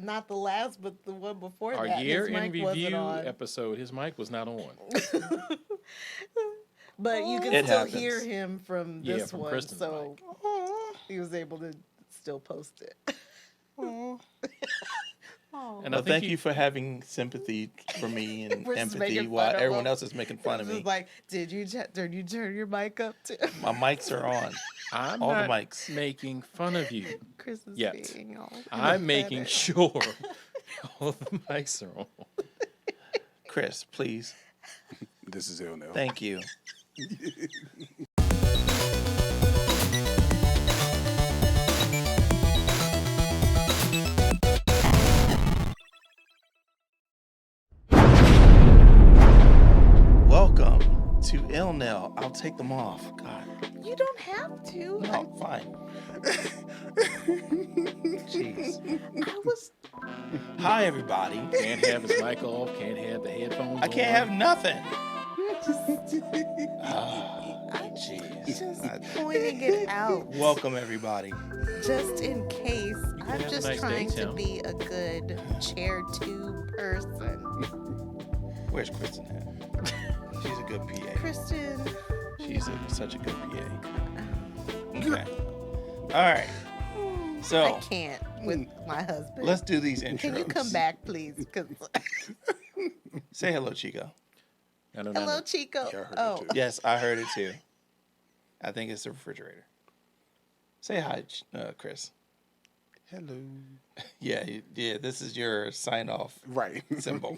not the last, but the one before Our that. year His in mic wasn't review on. episode, his mic was not on. But you can It still happens. hear him from Yeah, this from one, Kristen's so mic. he was able to still post it. And Well, thank you for having sympathy for me and We're just empathy making while fun of everyone him. else is making fun of It's me. just like, did you turn your mic up too? My mics are on. I'm All not the mics. making fun of you. Chris is Yet. being all I'm making pathetic. sure all the mics are on. Chris, please. This is ILNL. Thank you. Welcome to ILNL. I'll take them off. God. You don't have to. No, fine. Jeez. I was. Hi, everybody. Can't have his mic off. Can't have the headphones I can't have on. nothing. I'm Jeez. just pointing it out. Welcome, everybody. Just in case. can I'm have a just nice day, trying to Tim. be a good chair 2 person. Where's Kristen at? She's a good PA. Kristen. She's such a good PA. Okay. All right. So I can't with my husband. let's do these intros. Can you come back, please? 'Cause- Say hello, Chico. I don't know. Hello, Chico. Yeah, I heard it Oh, too. Yes, I heard it too. I think it's the refrigerator. Say hi, Chris. Hello. Yeah, this is your sign-off Right. symbol.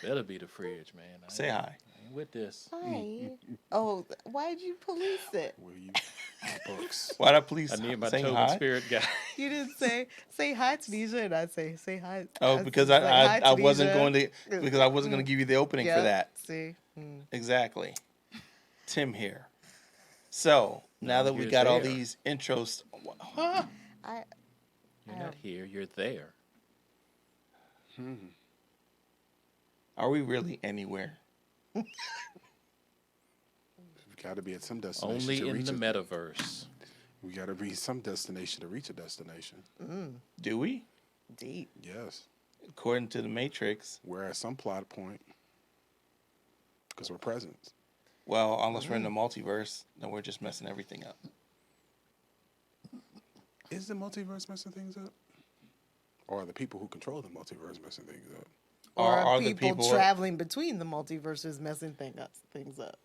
That'll be the fridge, man. Say hi. I ain't with this. hi. Oh, why'd you police it? Will you? Books. Why not please I need my say token hi? spirit guy. You didn't say hi, Tanisha, and I say hi. Oh, I because was like, hi, I wasn't Tanisha. going to because I wasn't going to give you the opening for Yep, that. See. Mm. Exactly. Tim here. So now that we You're got all there. these intros, huh? You're not here. You're there. Are we really anywhere? We've got to be at some destination Only to in reach the it. metaverse. We got to be some destination to reach a destination. Do we? Deep. Yes. According to the Matrix, We're at some plot point because we're present. well, unless we're in the multiverse, then we're just messing everything up. Is the multiverse messing things up? Or are the people who control the multiverse messing things up? Or Or are are the people, people- traveling between the multiverses messing things up?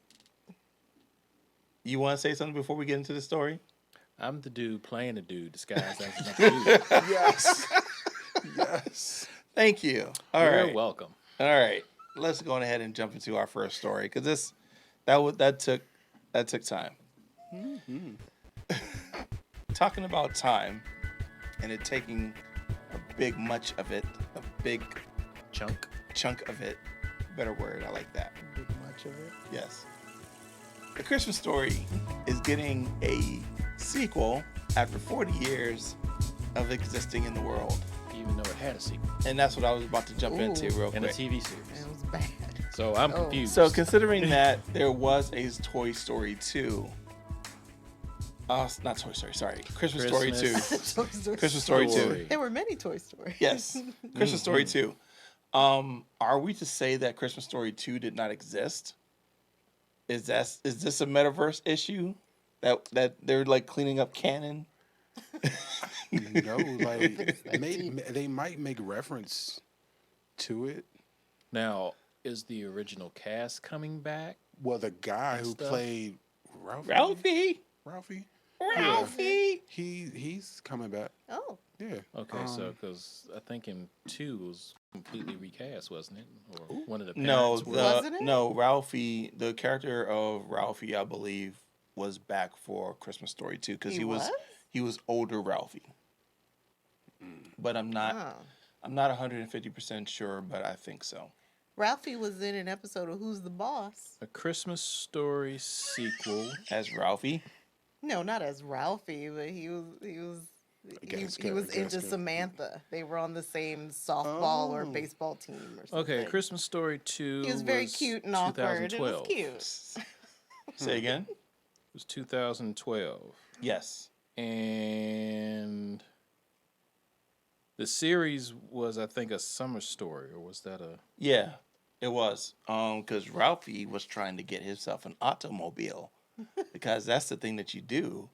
You want to say something before we get into the story? I'm the dude playing the dude disguised as another dude. Yes. Yes. Thank you. All You're right. welcome. All right. Let's go ahead and jump into our first story because that took time. Talking about time and it taking a big chunk of it. Better word. I like that. Big much of it. Yes. The Christmas Story is getting a sequel after 40 years of existing in the world. Even though it had a sequel And that's what I was about to jump into real and a quick. TV series. It was bad. So I'm Oh. confused. So considering that there was a Toy Story 2. Not Toy Story, sorry. Christmas Story 2. Christmas Story 2. There were many Toy Stories. Yes. Christmas Story 2. Are we to say that Christmas Story 2 did not exist? Is this a metaverse issue? That they're like cleaning up canon? No, like they might make reference to it. Now, is the original cast coming back? Well, the guy who Stuff. played Ralphie. Ralphie? Ralphie. He's coming back. Oh. Yeah. Okay, so because I think in 2 it was completely recast, wasn't it? Or one of the No, parents were- Wasn't it? no, Ralphie, the character of Ralphie, I believe, was back for Christmas Story 2 because He he was older Ralphie. But I'm not Oh. I'm not 150% sure, but I think so. Ralphie was in an episode of Who's the Boss? a Christmas Story sequel. As Ralphie, No, not as Ralphie, but he was Gasket, into Gasket. Samantha. They were on the same softball or Oh. baseball team or something. Okay, Christmas Story 2. He was very cute and awkward. It 2012. was cute. say again? It was 2012. Yes. And The series was, I think, a summer story, or was that a? Yeah, it was. Because Ralphie was trying to get himself an automobile, because that's the thing that you do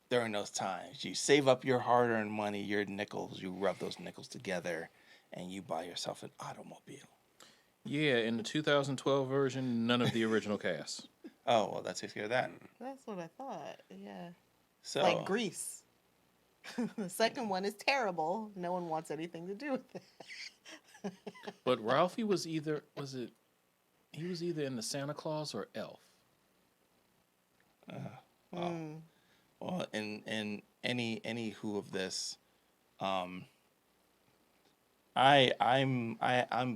during those times. You save up your hard-earned money, your nickels, you rub those nickels together, and you buy yourself an automobile. Yeah, in the 2012 version, none of the original cast. Oh, well, that takes care of that. That's what I thought. Yeah. So, Like Grease. The second one is terrible. No one wants anything to do with it. But Ralphie was either he was either in the Santa Claus or Elf. well, in any who of this, I'm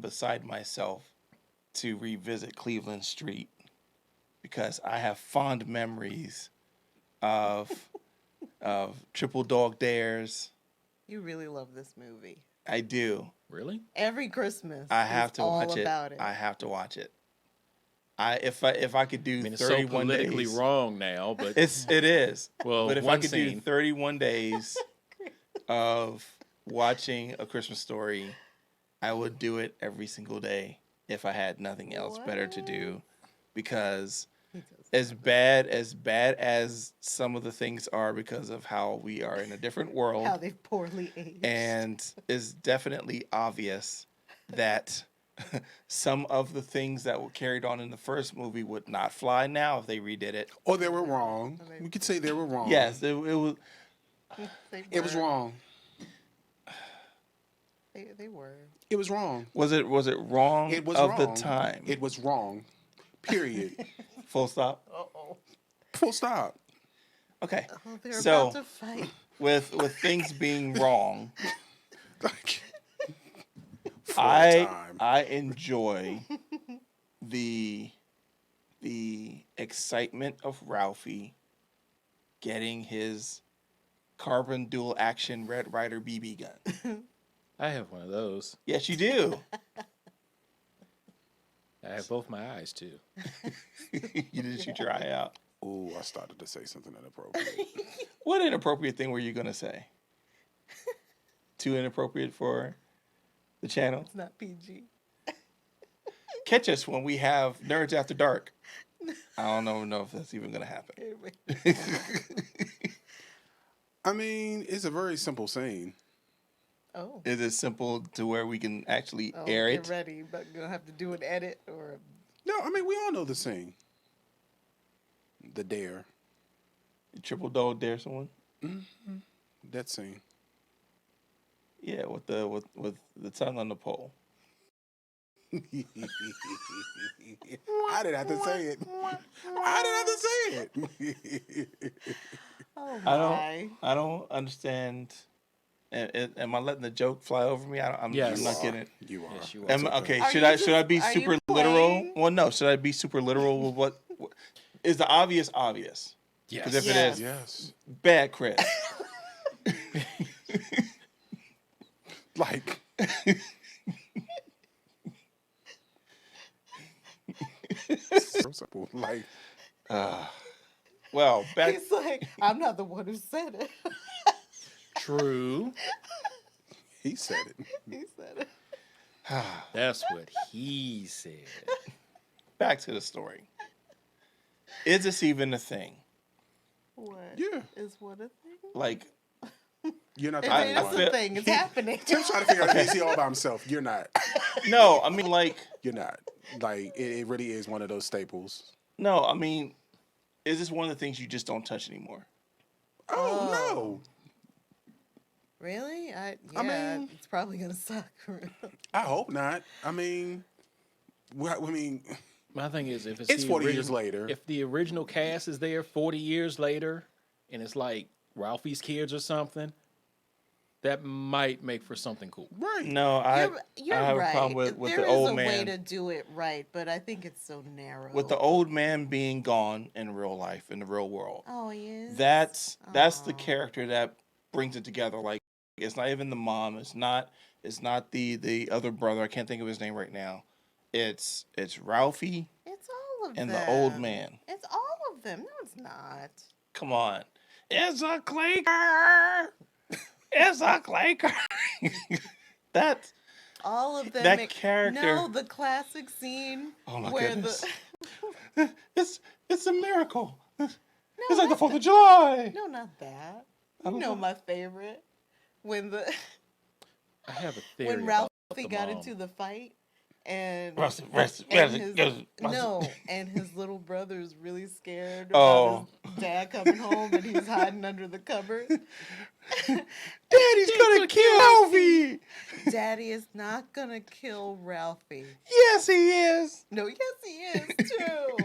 beside myself to revisit Cleveland Street because I have fond memories of Triple Dog Dares. You really love this movie. I do. Really? Every Christmas. I have is to all watch it. about it. I have to watch it. If I could do I mean, it's so 31 politically days, wrong now, but it is. well, But if I one could do scene. 31 days of watching A Christmas Story, I would do it every single day if I had nothing else better to do. Because as bad as some of the things are because of how we are in a different world, How they've poorly aged. and it's definitely obvious that some of the things that were carried on in the first movie would not fly now if they redid it. Or they were wrong. We could say they were wrong. Yes, it was. It was wrong. They were. It was wrong. Was it wrong It was of wrong. the time? It was wrong. Period. Full stop. Uh-oh. Full stop. Okay. Oh, they're So- about to fight. With things being wrong, Like, for a time. I enjoy the excitement of Ralphie getting his carbon dual action Red Ryder BB gun. I have one of those. Yes, you do. I have both my eyes too. You didn't shoot your eye out. Ooh, I started to say something inappropriate. What inappropriate thing were you gonna say? Too inappropriate for the channel? It's not PG. Catch us when we have Nerds After Dark. I don't know if that's even gonna happen. Anyway. I mean, it's a very simple scene. Oh. Is it simple to where we can actually Oh, air get it? ready, but you're gonna have to do an edit or No, I mean, we all know the scene. The dare. Triple Dog Dare someone? That scene. Yeah, with the tongue on the pole. I didn't have to say it. I didn't have to say it. oh I my. don't understand. Am I letting the joke fly over me? I'm Yes. not getting it. You are. Yes, you are. Okay, Are should you I be are you super literal? playing? Well, no. Should I be super literal with what is the obvious? Yes. Because if it Yes. is Yes. bad, Chris. Like, so simple. Like, Well, back. He's like, I'm not the one who said it. True. he said it. He said it. That's what he said. Back to the story. Is this even a thing? What? Yeah. Is what a thing? Like, You're not It the I is only one. feel- a thing. It's happening. Tim's trying to figure out if he's all by himself. You're not. no, I mean, like, You're not. Like, it really is one of those staples. no, I mean, is this one of the things you just don't touch anymore? Oh, no. Really? Yeah, mean- it's probably gonna suck. I hope not. I mean, My thing is, if It's the 40 years original- later. if the original cast is there 40 years later, and it's like Ralphie's kids or something, that might make for something cool. right. No, You're I have right. a problem with There the is old a way man. to do it right, but I think it's so narrow. With the old man being gone in real life, in the real world. Oh, he is. That's the character that brings it together. Like, it's not even the mom. It's not the other brother. I can't think of his name right now. It's Ralphie It's all of and them. the old man. It's all of them. No, it's not. Come on. It's a Claker. It's a Claker. That All of them. That character- No, the classic scene Oh my where goodness. the. it's a miracle. It's No, like the not 4th of July. No, not that. I You don't know know. my favorite. When the I have a theory when about Ralphie the got mom. into the fight and and his little brother's really scared about his dad coming home and he's hiding under the cupboard. Daddy's gonna kill Ralphie. Daddy is not gonna kill Ralphie. Yes, he is. No, yes he is too.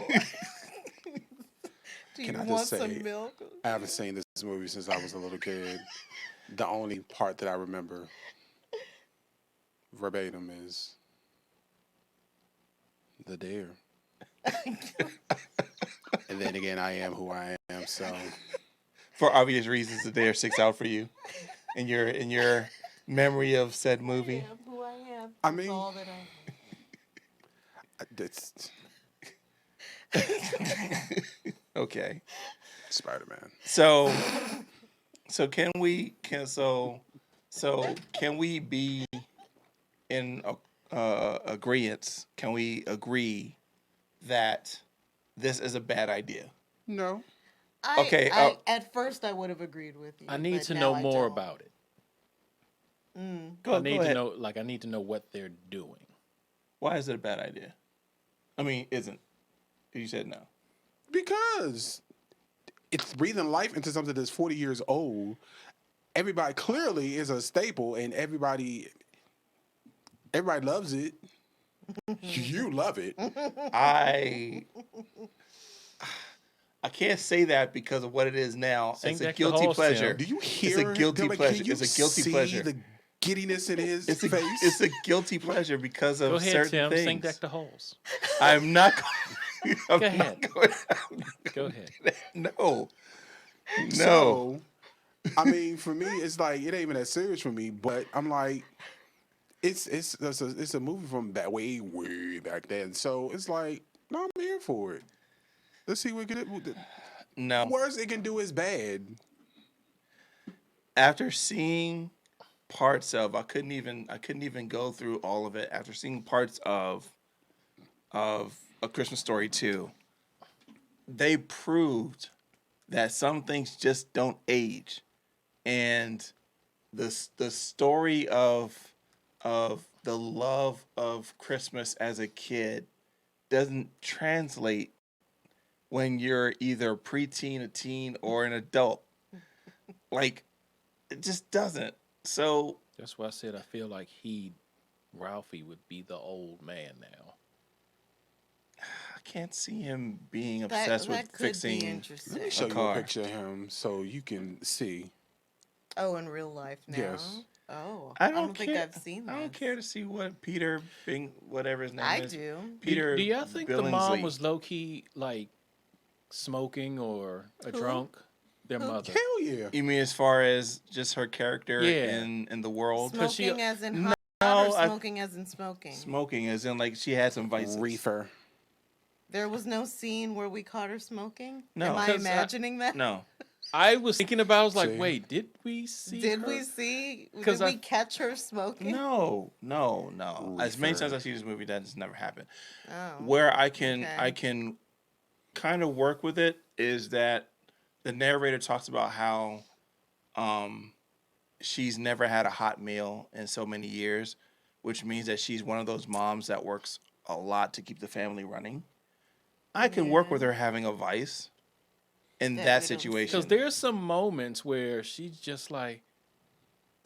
Do you Can I want just say, some milk? I haven't seen this movie since I was a little kid. The only part that I remember verbatim is the dare. And then again, I am who I am. So For obvious reasons, the Dare sticks out for you, in your memory of said movie. I am who I am. I That's mean- all that I it's Okay. Spider-Man. So can we be in agreement? Can we agree that this is a bad idea? No. Okay, at first I would have agreed with you. I need but to now know I more don't. about it. Go I need to ahead. know, I need to know what they're doing. Why is it a bad idea? I mean, isn't? You said no. Because it's breathing life into something that's 40 years old. Everybody clearly is a staple, and everybody loves it. You love it. I can't say that because of what it is now. Sing It's a that to guilty Halls, pleasure. Tim. Do you hear? It's a guilty Dylan, pleasure. Can you It's a guilty see pleasure. the giddiness in his It's face? it's a guilty pleasure because of Go ahead, certain Tim. things. Sing back to holes. I'm not. I'm Go not ahead. going- Go ahead. No. No. So, I mean, for me, it's like it ain't even that serious for me. But I'm like, it's a movie from way back then. So it's like, no, I'm here for it. Let's see what get it. The No. worst it can do is bad. After seeing parts of, I couldn't even go through all of it. After seeing parts of A Christmas Story 2, they proved that some things just don't age, and the story of the love of Christmas as a kid doesn't translate when you're either preteen, a teen, or an adult. Like, it just doesn't. So That's why I said I feel like Ralphie would be the old man now. I can't see him being That, obsessed that with could be fixing. interesting. Let me show you car. a picture of him so you can see. Oh, in real life now. Yes. Oh, I don't think care- I've seen that. I don't care to see what Peter whatever his name I is. do. Peter. Do y'all think the Billingsley. mom was low key like smoking or a Who? drunk? Their Who? mother. Hell yeah. You mean as far as just her character Yeah. in the world? Because she- Smoking as in hot No, or I- smoking as in smoking? Smoking, as in like she had some vices. Reefer. There was no scene where we caught her smoking? No. Am I 'Cause imagining that? No. I was thinking about. I was like, See? wait, did we see? Did her? we see? 'Cause Did I- we catch her smoking? No. As many Reefer. times I see this movie, that has never happened. Oh. Where I can Okay. kind of work with it is that the narrator talks about how she's never had a hot meal in so many years, which means that she's one of those moms that works a lot to keep the family running. I can work with her having a vice in That that we don't- situation. Because there's some moments where she's just like,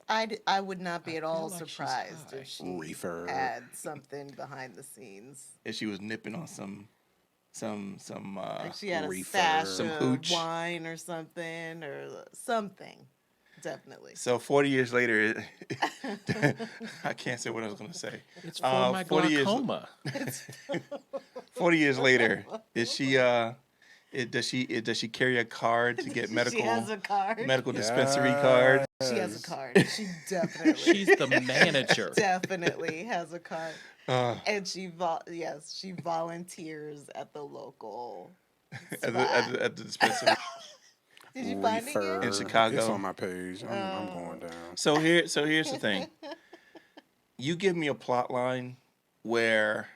I would not be at all feel like she's surprised high. if she Reefer. had something behind the scenes. If she was nipping on some Like she had a reefer. stash Some of hooch. wine or something Definitely. So 40 years later, I can't say what I was going to say. it's for my 40 years- glaucoma. 40 years later, is she does she carry a card to get medical She has a card. medical dispensary card? She has a card. She definitely, She's the manager. definitely has a card. Uh, And she volunteers at the local. at the dispensary. Did you find it Reefer. yet? In Chicago. It's on my page. I'm going down. So here's the thing. you give me a plot line where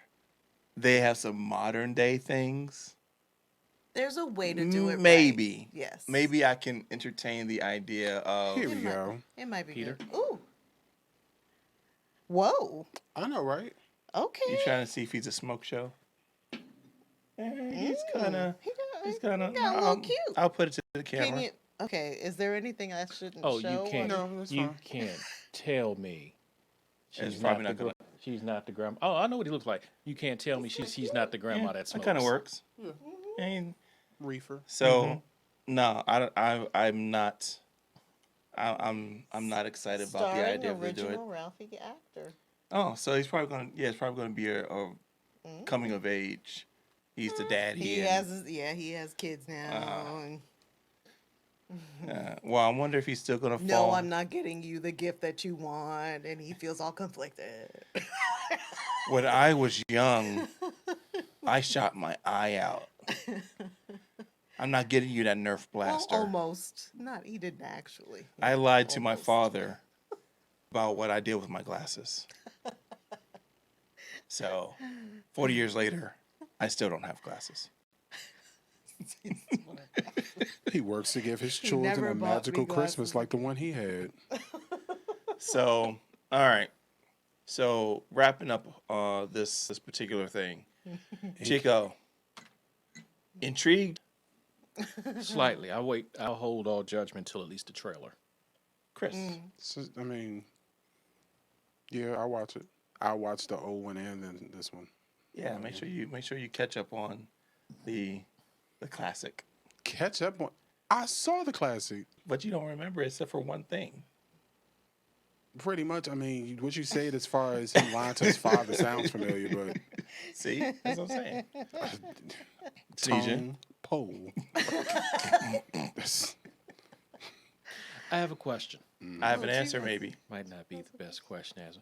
they have some modern day things. There's a way to do it right. Maybe. Yes. Maybe I can entertain the idea of. Here we go. It might be Peter? good. Ooh. Whoa. I know, right? Okay. You trying to see if he's a smoke show? He's kind of. He's kind of. He got a little cute. I'll put it to the camera. Can you? Okay. Is there anything I shouldn't Oh, show? you can't. No, that's You fine. can't tell me. It's probably not gonna- She's not the grandma. Oh, I know what he looks like. You can't tell me she's not the grandma that That smokes. kind of works. Yeah. And Reefer. so, no, I'm not. I'm not excited about the idea of doing it. original Ralphie actor. Oh, so he's probably gonna. Yeah, it's probably gonna be a coming of age. He's the daddy. He and- he has kids now. and- well, I wonder if he's still gonna no, fall. I'm not getting you the gift that you want, and he feels all conflicted. When I was young, I shot my eye out. I'm not getting you that Nerf blaster. Well, almost. Not. He didn't actually. I lied to my Almost. father about what I did with my glasses. So, 40 years later, I still don't have glasses. He works to give his He children never a bought me magical Christmas glasses like the one he had. So, all right. So, wrapping up this particular thing. Chico, intrigued? Slightly. I'll hold all judgment till at least the trailer. Chris? So, I mean, yeah, I'll watch it. I'll watch the old one and then this one. Yeah, make sure you catch up on the classic. Catch up on. I saw the classic. But you don't remember it except for one thing. Pretty much. I mean, what you said as far as him lying to his father sounds familiar, but See? That's what I'm saying. Tunisia. tongue pole. That's- I have a question. I have an answer, maybe. Might not be the best question answer.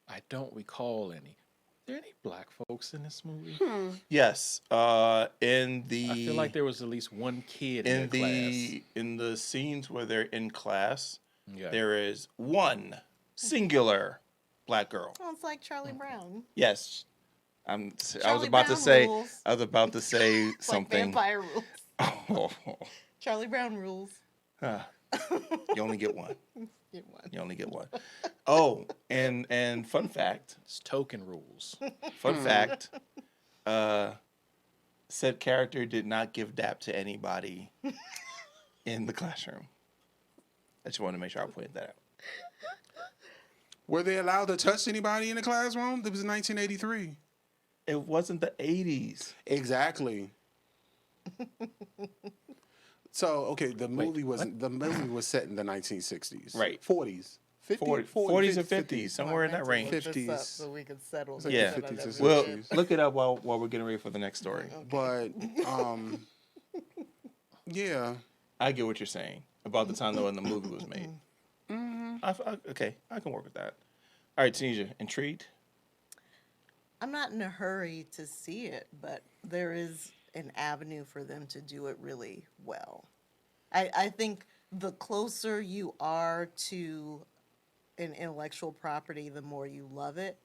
I don't recall any. Are there any black folks in this movie? Yes. In the I feel like there was at least one kid in in the the in the scenes where they're in class, class. Yeah. there is one singular black girl. Sounds like Charlie Brown. Yes. I was Charlie about to Brown say rules. I was about to say It's like something. vampire rules. Oh, Charlie Brown rules. you only get one. Get one. You only get one. Oh, and fun fact. It's token rules. Fun fact. Said character did not give dap to anybody in the classroom. I just wanted to make sure I pointed that out. Were they allowed to touch anybody in the classroom? It was 1983. It wasn't the 80s. Exactly. So okay, the movie was set in the 1960s, Right. 40s, 50, 40s and 50s, somewhere in that Look range. this up 50s. so we can settle. like Yeah. the 50s or this. Well, 60s. look it up while we're getting ready for the next story. But yeah, I get what you're saying about the time though when the movie was made. Okay, I can work with that. All right, Tunisia, intrigued? I'm not in a hurry to see it, but there is an avenue for them to do it really well. I think the closer you are to an intellectual property, the more you love it,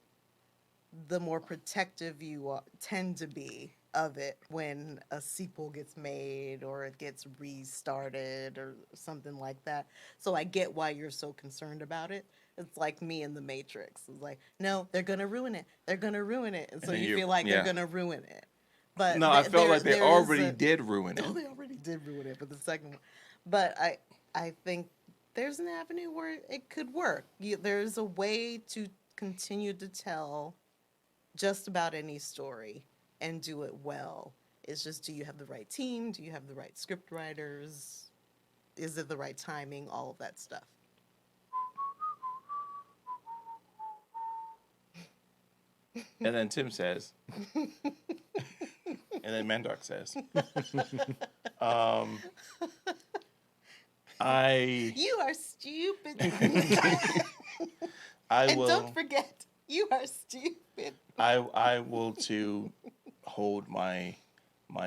the more protective you tend to be of it when a sequel gets made or it gets restarted or something like that. So I get why you're so concerned about it. It's like me in The Matrix. It's like, no, they're going to ruin it. They're going to ruin it. And so And you you- feel like yeah. they're going to ruin it. But No, I felt like they there is already a- did ruin it. No, they already did ruin it, but the second one. But I think there's an avenue where it could work. There's a way to continue to tell just about any story and do it well. It's just, do you have the right team? Do you have the right script writers? Is it the right timing? All of that stuff. And then Tim says, and then Mandark says, You are stupid. I And will. don't forget, you are stupid. I will to hold my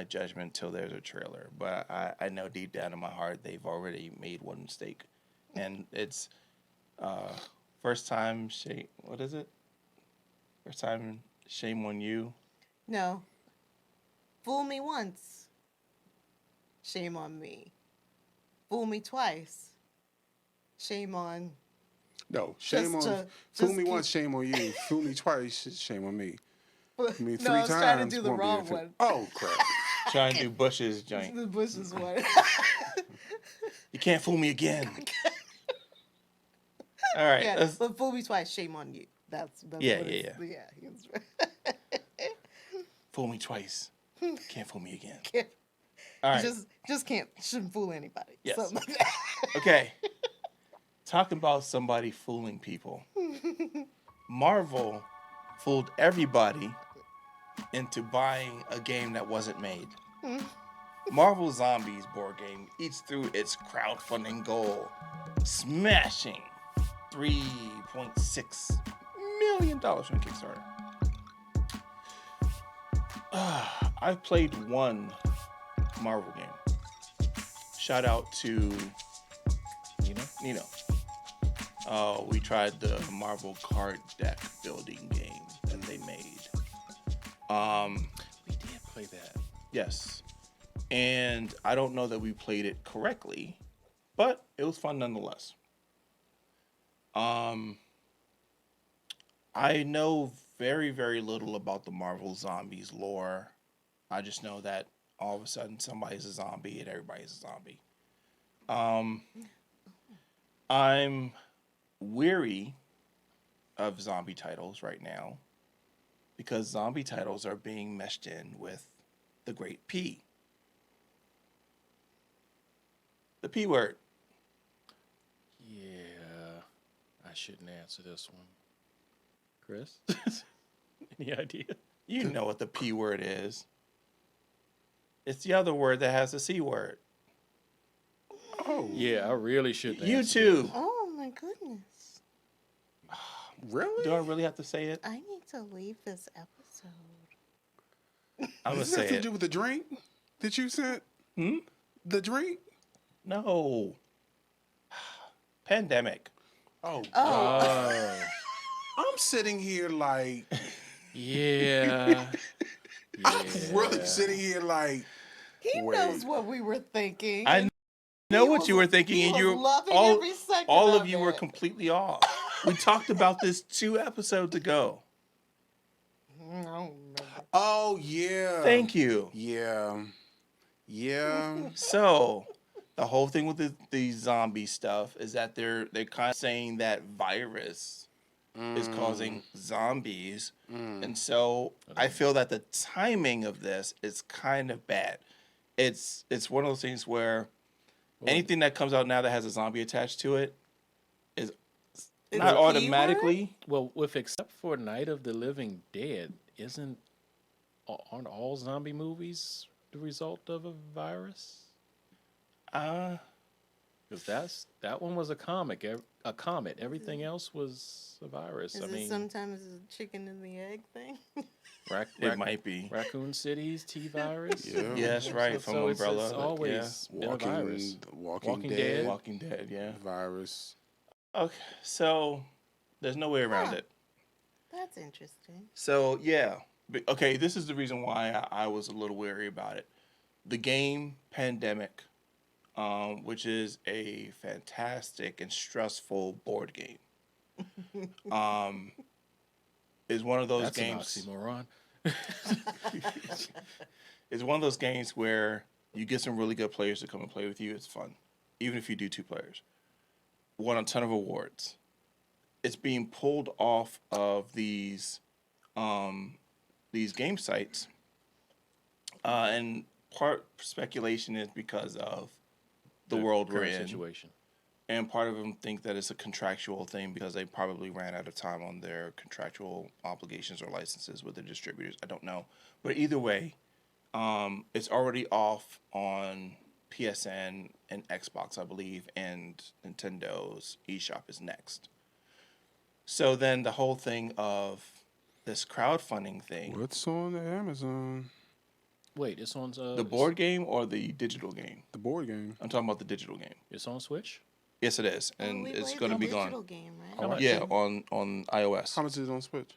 judgment till there's a trailer. But I know deep down in my heart they've already made one mistake, and it's First time shame. What is it? First time shame on you. No. Fool me once. Shame on me. Fool me twice. Shame on. No, shame Just on. to- Fool just me keep- once, shame on you. Fool me twice, shame on me. I mean, No, three I was times. trying to do the won't be wrong a thing. one. Oh crap! Trying to do Bush's joint. The Bush's one. You can't fool me again. All right. Yeah, let's- but fool me twice, shame on you. That's Yeah, what yeah, it's- fool me twice. Can't fool me again. yeah. All right. Just shouldn't fool anybody. Yes. Something like that. Okay. Talking about somebody fooling people. Marvel fooled everybody into buying a game that wasn't made. Marvel Zombies board game eats through its crowdfunding goal, smashing $3.6 million from Kickstarter. I've played one Marvel game. Shout out to Nino. We tried the Marvel card deck building game that they made. We did play that. Yes. And I don't know that we played it correctly, but it was fun nonetheless. I know very, very little about the Marvel Zombies lore. I just know that all of a sudden somebody's a zombie and everybody's a zombie. I'm weary of zombie titles right now because zombie titles are being meshed in with the great P. The P word. Yeah, I shouldn't answer this one. Chris, any idea? You know what the P word is. It's the other word that has the C word. Oh, Yeah, I really shouldn't. You answer too. this. Oh my goodness. really? Do I really have to say it? I need to leave this episode. I'm going Does to this have say to do it. with the drink that you sent? Hmm? The drink? No. Pandemic. Oh, Oh, I'm sitting here like, yeah. I'm really Yeah. sitting here like, He Wait. knows what we were thinking. I know He what was- you were thinking, he and was you loving all, every second all of of you were it. completely off. We talked about this 2 episodes ago. I don't remember. oh yeah. Thank you. Yeah. Yeah. So, the whole thing with the zombie stuff is that they're kind of saying that virus is causing zombies, and so I feel that the timing of this is kind of bad. It's one of those things where anything that comes out now that has a zombie attached to it is It's not a P word? automatically. Well, with except for Night of the Living Dead, aren't all zombie movies the result of a virus? Because that one was a comet. Everything else was a virus. Is I it mean, sometimes a chicken and the egg thing? It might be. Raccoon City's T virus. Yeah. Yeah, that's right, from Umbrella, It's yeah. always been a virus. Walking Walking Dead. Dead. Walking Dead, yeah. Virus. Okay, so there's no way around Huh. it. That's interesting. So yeah, okay. This is the reason why I was a little wary about it. The game Pandemic, which is a fantastic and stressful board game, is one of those That's games. an oxymoron. It's one of those games where you get some really good players to come and play with you. It's fun, even if you do 2 players. Won a ton of awards. It's being pulled off of these game sites, and part speculation is because of the world we're current in, situation. and part of them think that it's a contractual thing because they probably ran out of time on their contractual obligations or licenses with the distributors. I don't know, but either way, it's already off on PSN and Xbox, I believe, and Nintendo's eShop is next. So then the whole thing of this crowdfunding thing, What's on Amazon? Wait, it's on the board game or the digital game? The board game. I'm talking about the digital game. It's on Switch. Yes, it is, and we it's played going to the be gone. digital game, right? How much? Yeah, on iOS. How much is it on Switch?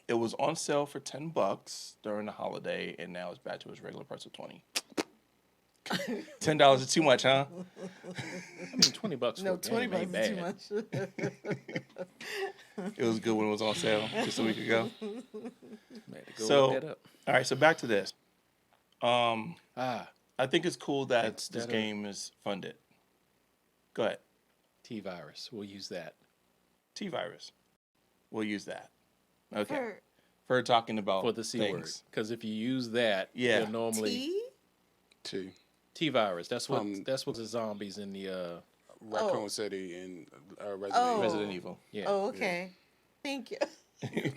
It was on sale for $10 during the holiday, and now it's back to its regular price of $20. $10 is too much, huh? I mean, $20 for No, a 20 game ain't bucks is bad. too much. It was good when it was on sale just a week ago. Man, to go So, look that up. all right, so back to this. Ah, I think it's cool that Instead this of- game is funded. Go ahead. T-Virus. We'll use that. T-Virus. We'll use that. Okay. For For talking about For the C word. things. Because if you use that, Yeah. they'll normally... T? Two. T-Virus. That's what the zombies in the... Raccoon City and Resident Oh. Evil. Resident Evil. Yeah. Oh, okay. Thank you.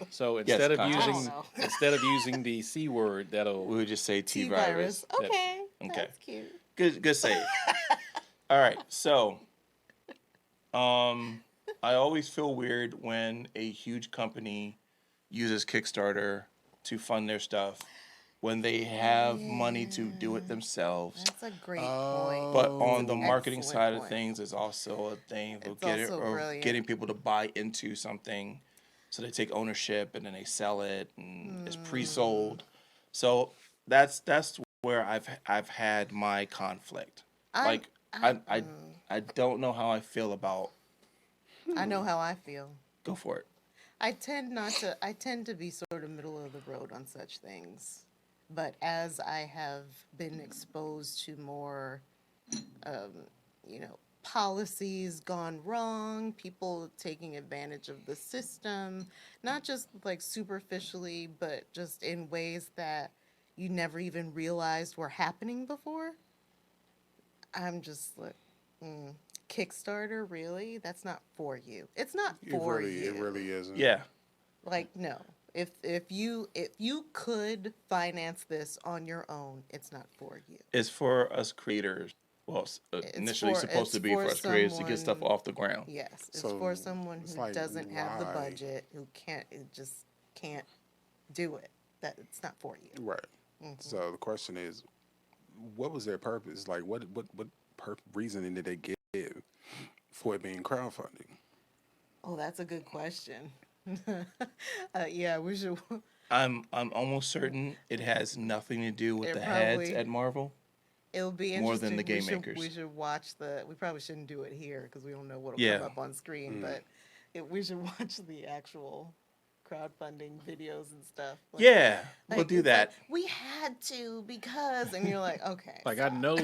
So instead of context. I using don't know. instead of using the C word, that'll... We would just say T-Virus. T-virus. Okay. Okay. That's cute. Good save. All right, so I always feel weird when a huge company uses Kickstarter to fund their stuff when they have money to do it themselves. That's a great point. But on That's the an marketing excellent side of point. things is also a thing for It's also brilliant. getting people to buy into something. So they take ownership and then they sell it and it's pre-sold. So that's where I've had my conflict. I don't know how I feel about. I know how I feel. Go for it. I tend to be sort of middle of the road on such things. But as I have been exposed to more, policies gone wrong, people taking advantage of the system, not just like superficially, but just in ways that you never even realized were happening before, I'm just like, Kickstarter, really? That's not for you. It's not for you. It really isn't. Yeah. Like, no. If you could finance this on your own, it's not for you. It's for us creators. Well, initially supposed to be for us creators to get stuff someone- off the ground. Yes, it's So, for someone it's who like, doesn't have the why? budget, who just can't do it. That it's not for you. Right. So the question is, what was their purpose? Like, what reasoning did they give for it being crowdfunding? Oh, that's a good question. Yeah, we should. I'm almost certain it has nothing to do with It the heads probably- at Marvel. It'll be interesting. More than the game makers. We should watch the. We probably shouldn't do it here because we don't know what'll Yeah. come up on screen. But we should watch the actual crowdfunding videos and stuff. Like, Yeah, we'll like, do it's that. like, we had to because, and you're like, okay. Like I know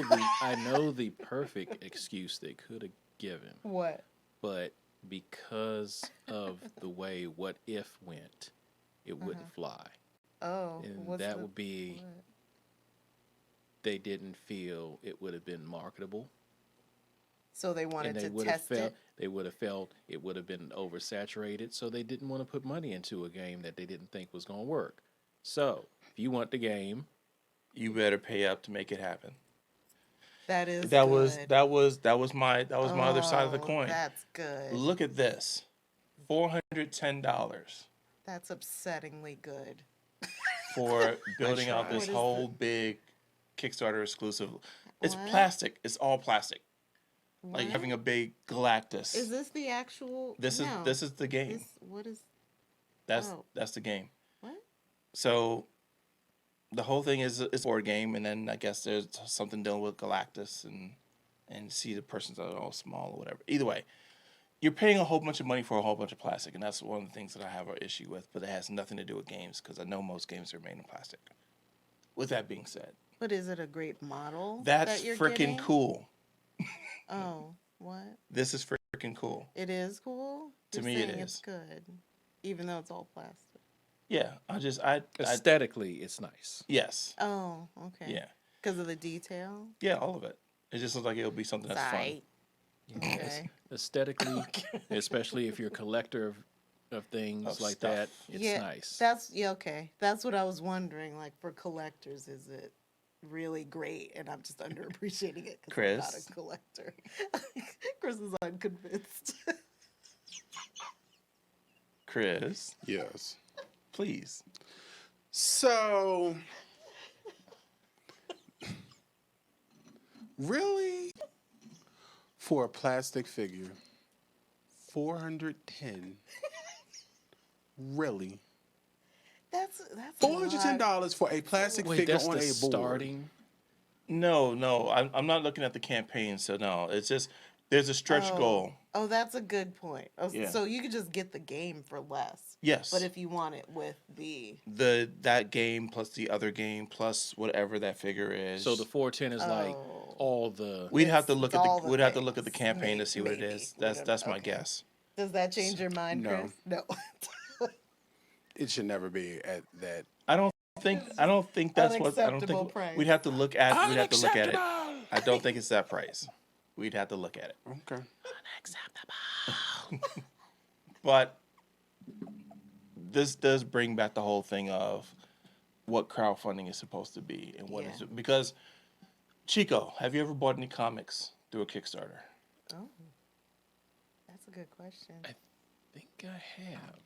the perfect excuse they could have given, What? but because of the way What If went, it wouldn't fly. Oh, And what's that the- would be what? they didn't feel it would have been marketable. So they wanted And they to would have test felt it. they would have felt it would have been oversaturated, so they didn't want to put money into a game that they didn't think was going to work. So if you want the game, You better pay up to make it happen. That is That good. was my other side of the Oh, coin. That's good. Look at this. $410 That's upsettingly good. for building out tried. this What is whole big Kickstarter exclusive. It's What? plastic. It's all plastic. Like What? having a big Galactus. Is this the actual? This no. is the game. What is? That's oh. that's the game. What? So the whole thing is a board game, and then I guess there's something dealing with Galactus and see the persons that are all small or whatever. Either way, you're paying a whole bunch of money for a whole bunch of plastic, and that's one of the things that I have an issue with. But it has nothing to do with games because I know most games are made in plastic. With that being said, But is it a great model? that's that you're freaking getting? cool. Oh, what? This is freaking cool. It is cool. To You're me, it saying It's is. good, even though it's all plastic. Yeah, I aesthetically, it's nice. yes, Oh, okay. yeah, Because of the detail. yeah, all of it. It just looks like it'll be something that's fun. Right. Okay. Aesthetically, especially if you're a collector of things Of like stuff. that, it's yeah, nice. That's okay. That's what I was wondering. Like for collectors, is it really great? And I'm just underappreciating it because I'm not Chris? a collector. Chris is unconvinced. Chris, Yes. please. So, really, for a plastic figure, $410. Really? That's $410 for a plastic Wait, figure that's on the a board. starting. No, I'm not looking at the campaign, so no. It's just there's a stretch goal. Oh, that's a good point. Oh, Yeah. so you could just get the game for less. Yes. But if you want it with the That game plus the other game plus whatever that figure is. So the 410 is like Oh. all the. we'd have to it's look at all the the we'd have to look at the things. campaign to see what it Maybe. is. We don't That's know. my Okay. guess. Does that change your mind, No. Chris? No. It should never be at that. I don't think that's what I don't Unacceptable think price. we'd have to look at it. I don't think it's that price. We'd have to look at it. Okay. But this does bring back the whole thing of what crowdfunding is supposed to be and what is Yeah. because Chico, have you ever bought any comics through a Kickstarter? Oh, that's a good question. I think I have.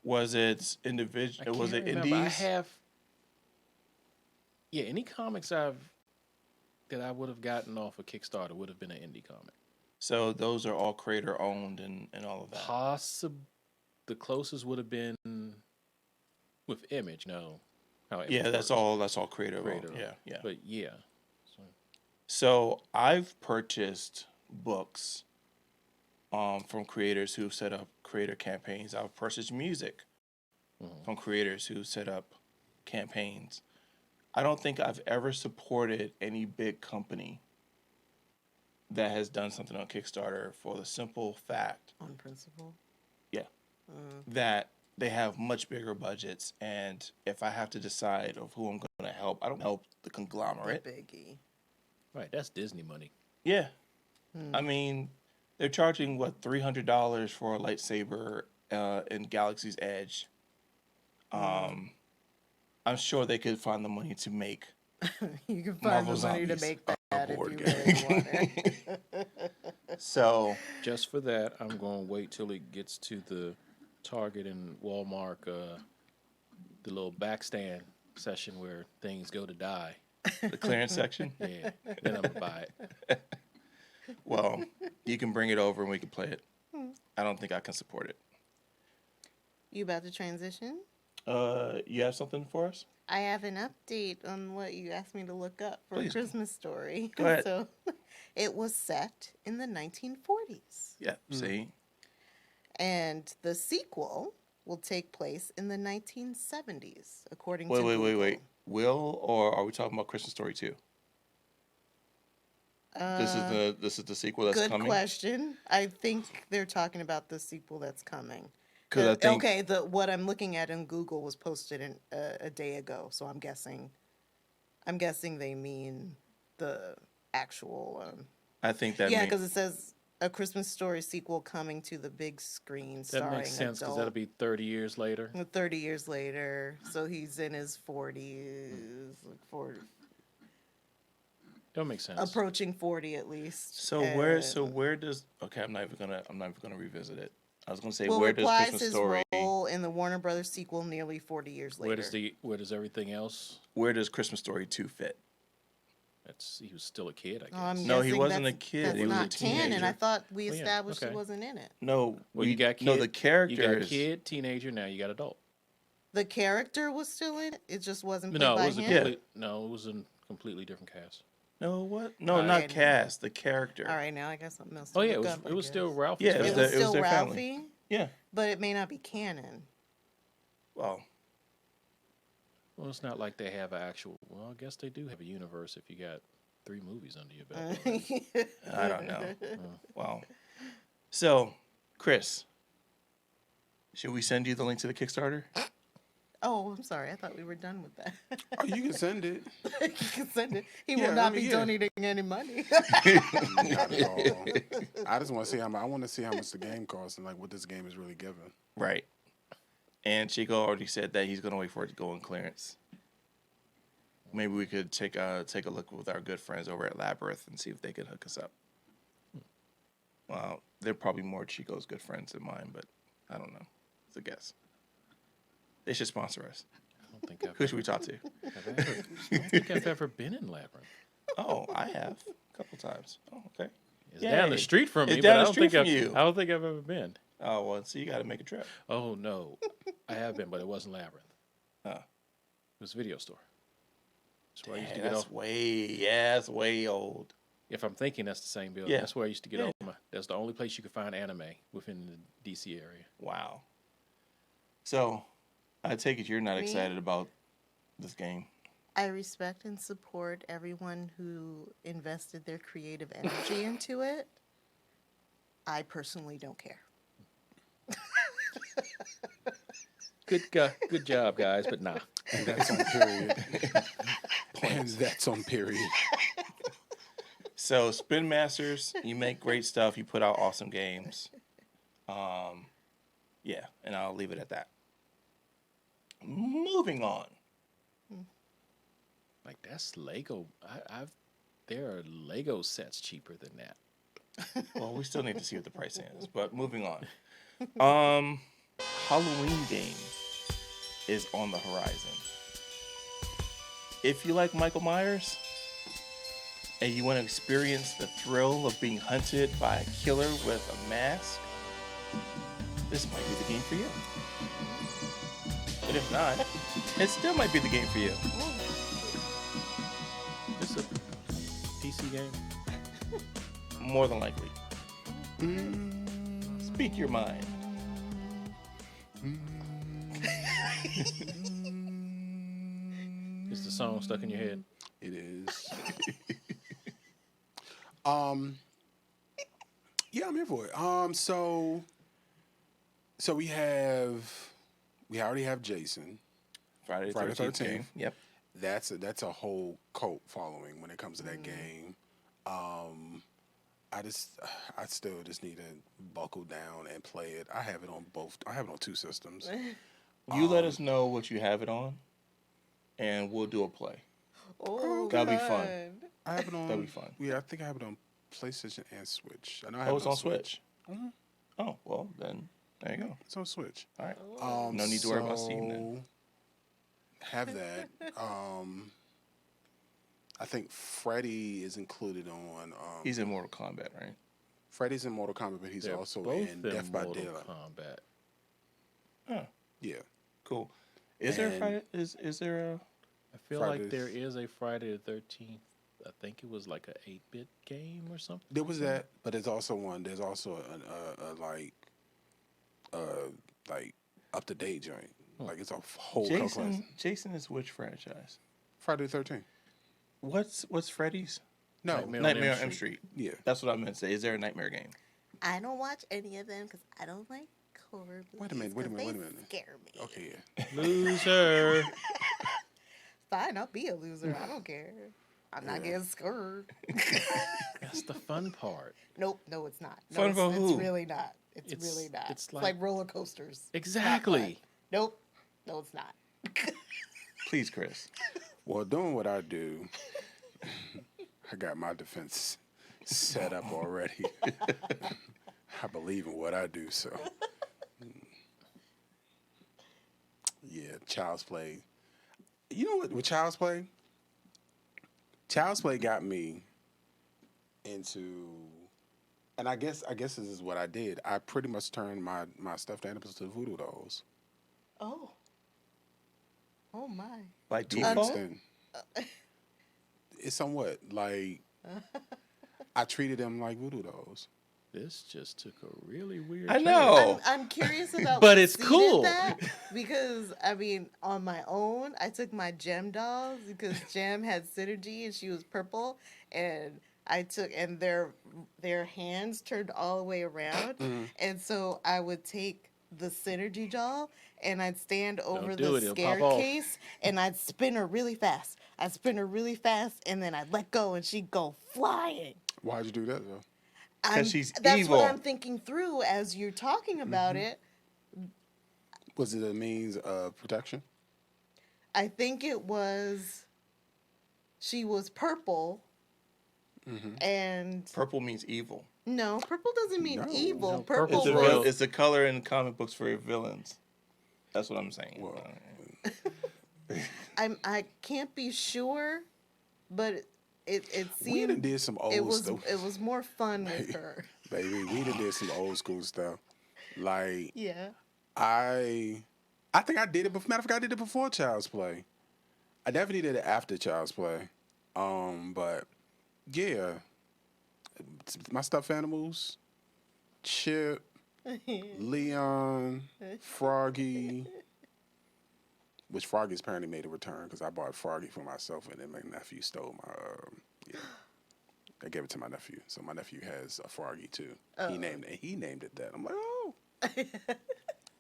Was it I individual? Was can't it remember. indies? I have. Yeah, any comics that I would have gotten off of Kickstarter would have been an indie comic. So those are all creator owned and all of that. The closest would have been with Image. No, how Image Yeah, that's works. all creator owned. Creator Yeah, owned. yeah. But yeah, So I've purchased books from creators who set up creator campaigns. I've purchased music from creators who set up campaigns. I don't think I've ever supported any big company that has done something on Kickstarter for the simple fact, On principle. yeah, that they have much bigger budgets. And if I have to decide of who I'm going to help, I don't help the The conglomerate. biggie. right. That's Disney money. Yeah. I mean, they're charging what $300 for a lightsaber in Galaxy's Edge. I'm sure they could find the money to make. You can find Marvel the money to Zombies, make that if board you game. really want it. So Just for that, I'm going to wait till it gets to the Target and Walmart, the little backstand session where things go to die. the clearance section. Yeah, then I'm gonna buy it. Well, you can bring it over and we can play it. I don't think I can support it. You about to transition? You have something for us? I have an update on what you asked me to look up for Please. A Christmas Story. Go ahead. So, it was set in the 1940s, Yeah. See. and the sequel will take place in the 1970s, according to Wait. Google. Will or are we talking about Christmas Story 2? This is the sequel that's Good coming. question. I think they're talking about the sequel that's coming. 'Cause I think- okay, what I'm looking at in Google was posted a day ago, so I'm guessing they mean the actual. I think that Yeah, means because it says A Christmas Story sequel coming to the big screen, That starring makes sense because adult. that'll be 30 years later. 30 years later, so he's in his 40s, like 40, That makes sense. approaching 40 at least. So where does okay? I'm not even gonna revisit it. I was gonna say Well, where does replies Christmas his Story role in the Warner Brothers sequel nearly 40 years later. Where does everything else? where does Christmas Story 2 fit? He was still a kid, I guess. I'm No, he guessing wasn't a that's- kid. That's He was a not canon. teenager. I thought we Oh, yeah, established okay. he wasn't in it. No, Well, you got kid. No, the characters. You got kid, teenager. Now you got adult. The character was still in it. It just wasn't played No, by it was him. no, it was a completely different cast. No, what? No, Alright. not cast. The character. All right, now I got something else. To Oh yeah, look it was. up, It I was still guess. Ralphie. Yeah, It was it was still their Ralphie, family. Yeah. but it may not be canon. Well, Well, it's not like they have an actual. Well, I guess they do have a universe if you got 3 movies under your belt. I don't know. Well, so Chris, should we send you the link to the Kickstarter? Oh, I'm sorry. I thought we were done with that. Oh, you can send it. You can send it. He Yeah, will not I mean, be yeah. donating any money. Not at all. I just want to see I want to see how much the game costs and like what this game is really giving. Right. And Chico already said that he's gonna wait for it to go on clearance. Maybe we could take a look with our good friends over at Labyrinth and see if they could hook us up. Well, they're probably more Chico's good friends than mine, but I don't know. It's a guess. They should sponsor us. I don't think I've Who should we talk to? I don't think I've ever been in Labyrinth. Oh, I have a couple times. Oh, okay. It's down the Yay. street from me. It's but down I the don't street think from I've- you. I don't think I've ever been. Oh well, so you got to make a trip. Oh no, I have been, but it wasn't Labyrinth. Huh. It was a video store. That's where I used to Dang, get that's off. that's way old. If I'm thinking that's the same building, Yeah. that's where I used to get Yeah. all my. That's the only place you could find anime within the DC area. Wow. So, I take it you're not Me? excited about this game. I respect and support everyone who invested their creative energy into it. I personally don't care. Good job, guys, but nah. And that's on period. And that's on period. So, Spin Masters, you make great stuff. You put out awesome games. Yeah, and I'll leave it at that. Moving on. Like that's Lego. There are Lego sets cheaper than that. Well, we still need to see what the price is, but moving on. Halloween game is on the horizon. If you like Michael Myers and you want to experience the thrill of being hunted by a killer with a mask, this might be the game for you. But if not, it still might be the game for you. It's a PC game. More than likely. Speak your mind. Is the song stuck in your head? It is. Yeah, I'm here for it. So we already have Jason. Friday the Friday 13th. 13th. Game. Yep. That's a whole cult following when it comes to that game. I still just need to buckle down and play it. I have it on two systems. You let us know what you have it on, and we'll do a play. Oh, That'll be fun. God. I have it on. That'll be fun. Yeah, I think I have it on PlayStation and Switch. I know I Oh, have it's it on Switch. Mhm. Oh, well, then there you go. It's on Switch. All right. Oh. No need to worry about Steam then. Have that. I think Freddy is included on. He's in Mortal Kombat, right? Freddy's in Mortal Kombat, but he's They're also both in Death by Mortal Daylight. Kombat. Oh, Yeah. cool. Is there a And- Friday? Is there a? I feel Fridays. like there is a Friday the 13th. I think it was like a 8-bit game or something. There was that, but there's also like up to date joint. Like it's a whole Jason is which franchise? Friday the 13th. What's Freddy's? No, Nightmare on Nightmare on Elm M Street. Street. yeah. That's what I meant to say. Is there a Nightmare game? I don't watch any of them because I don't like horror movies. Wait a minute, 'cause wait a they minute. Scare me. Okay, yeah. Loser. Fine, I'll be a loser. I don't care. I'm not getting scared. That's the fun part. Nope, no, it's not. No, Fun it's, for it's who? really not. It's It's- really not. it's It's like- like roller coasters. Exactly. Nope, no, it's not. Please, Chris. Well, doing what I do, I got my defense set up already. I believe in what I do, so yeah. Child's Play. You know what? With Child's Play, Child's Play got me into, and I guess this is what I did. I pretty much turned my stuffed animals to voodoo dolls. Oh. Oh my. By To an default? extent. It's somewhat like I treated them like voodoo dolls. This just took a really weird I turn. know. I'm curious about But what it's seeded cool. that, because I mean, on my own, I took my Gem dolls because Gem had synergy and she was purple, and I took and their hands turned all the way around, and so I would take the synergy doll and I'd stand over do the it, it'll pop off. staircase and I'd spin her really fast. I'd spin her really fast and then I'd let go and she'd go flying. Why'd you do that though? She's That's evil. what I'm thinking through as you're talking about it. Was it a means of protection? I think it was. She was purple, and Purple means evil. no, purple doesn't mean No. evil. No, Purple It's the, Well- was. it's the color in comic books for villains. That's what I'm saying. Well, I can't be sure, but it we done seemed did some old it was stuff. it was more fun with her. Baby, we done did some old school stuff. Like Yeah. I think I did it. Matter of fact, I did it before Child's Play. I definitely did it after Child's Play. But yeah, my stuffed animals, Chip, Leon, Froggy, which Froggy's apparently made a return because I bought Froggy for myself and then my nephew stole my. Yeah, I gave it to my nephew, so my nephew has a Froggy too. He named it that. I'm like, oh,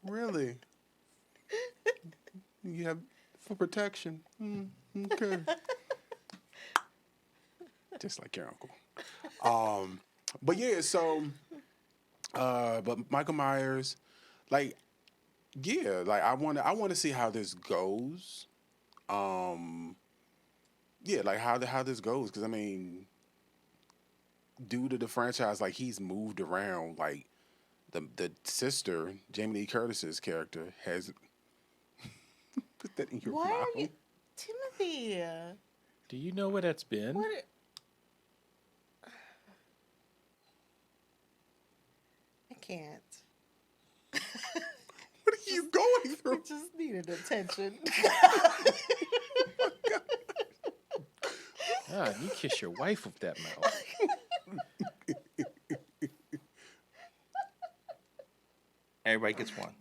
really? You have for protection. Okay. Just like your uncle. But yeah, so but Michael Myers, like, yeah, like I wanna see how this goes. Yeah, like how this goes. Cause I mean, due to the franchise, like he's moved around. Like the sister, Jamie Lee Curtis's character, has put that in your Why mouth. are you, Timothy? Do you know where that's been? What? I can't. What are you going through? It just needed attention. God, you kiss your wife with that mouth. Everybody gets one.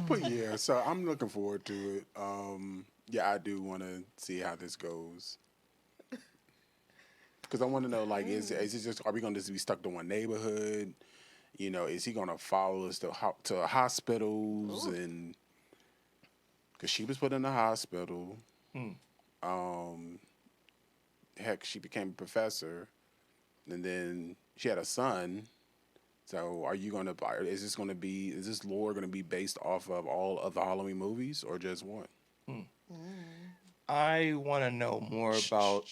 But yeah, so I'm looking forward to it. Yeah, I do want to see how this goes. Because I want to know, like, is it just, are we going to just be stuck to one neighborhood? You know, is he going to follow us to hospitals? Ooh. And because she was put in the hospital. Heck, she became a professor. And then she had a son. So are you going to, is this lore going to be based off of all of the Halloween movies or just one? I want to know more about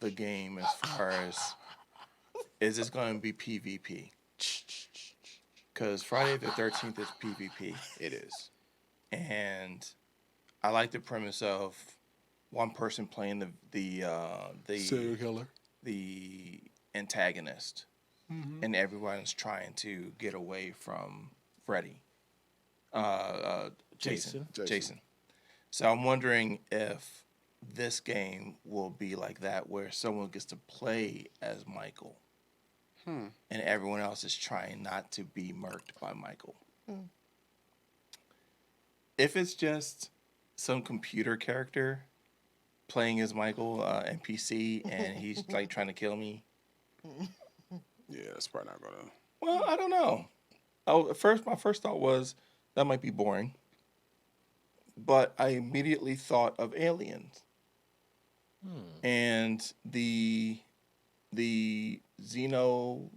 the game as far as is this going to be PvP? Because Friday the 13th is PvP. It is. And I like the premise of one person playing the Serial killer. the antagonist, and everyone's trying to get away from Freddy, Jason. So I'm wondering if this game will be like that, where someone gets to play as Michael, and everyone else is trying not to be murked by Michael. If it's just some computer character playing as Michael, NPC, and he's like trying to kill me, Yeah, that's probably not gonna. well, I don't know. My first thought was that might be boring, but I immediately thought of Aliens and the Xenomorph.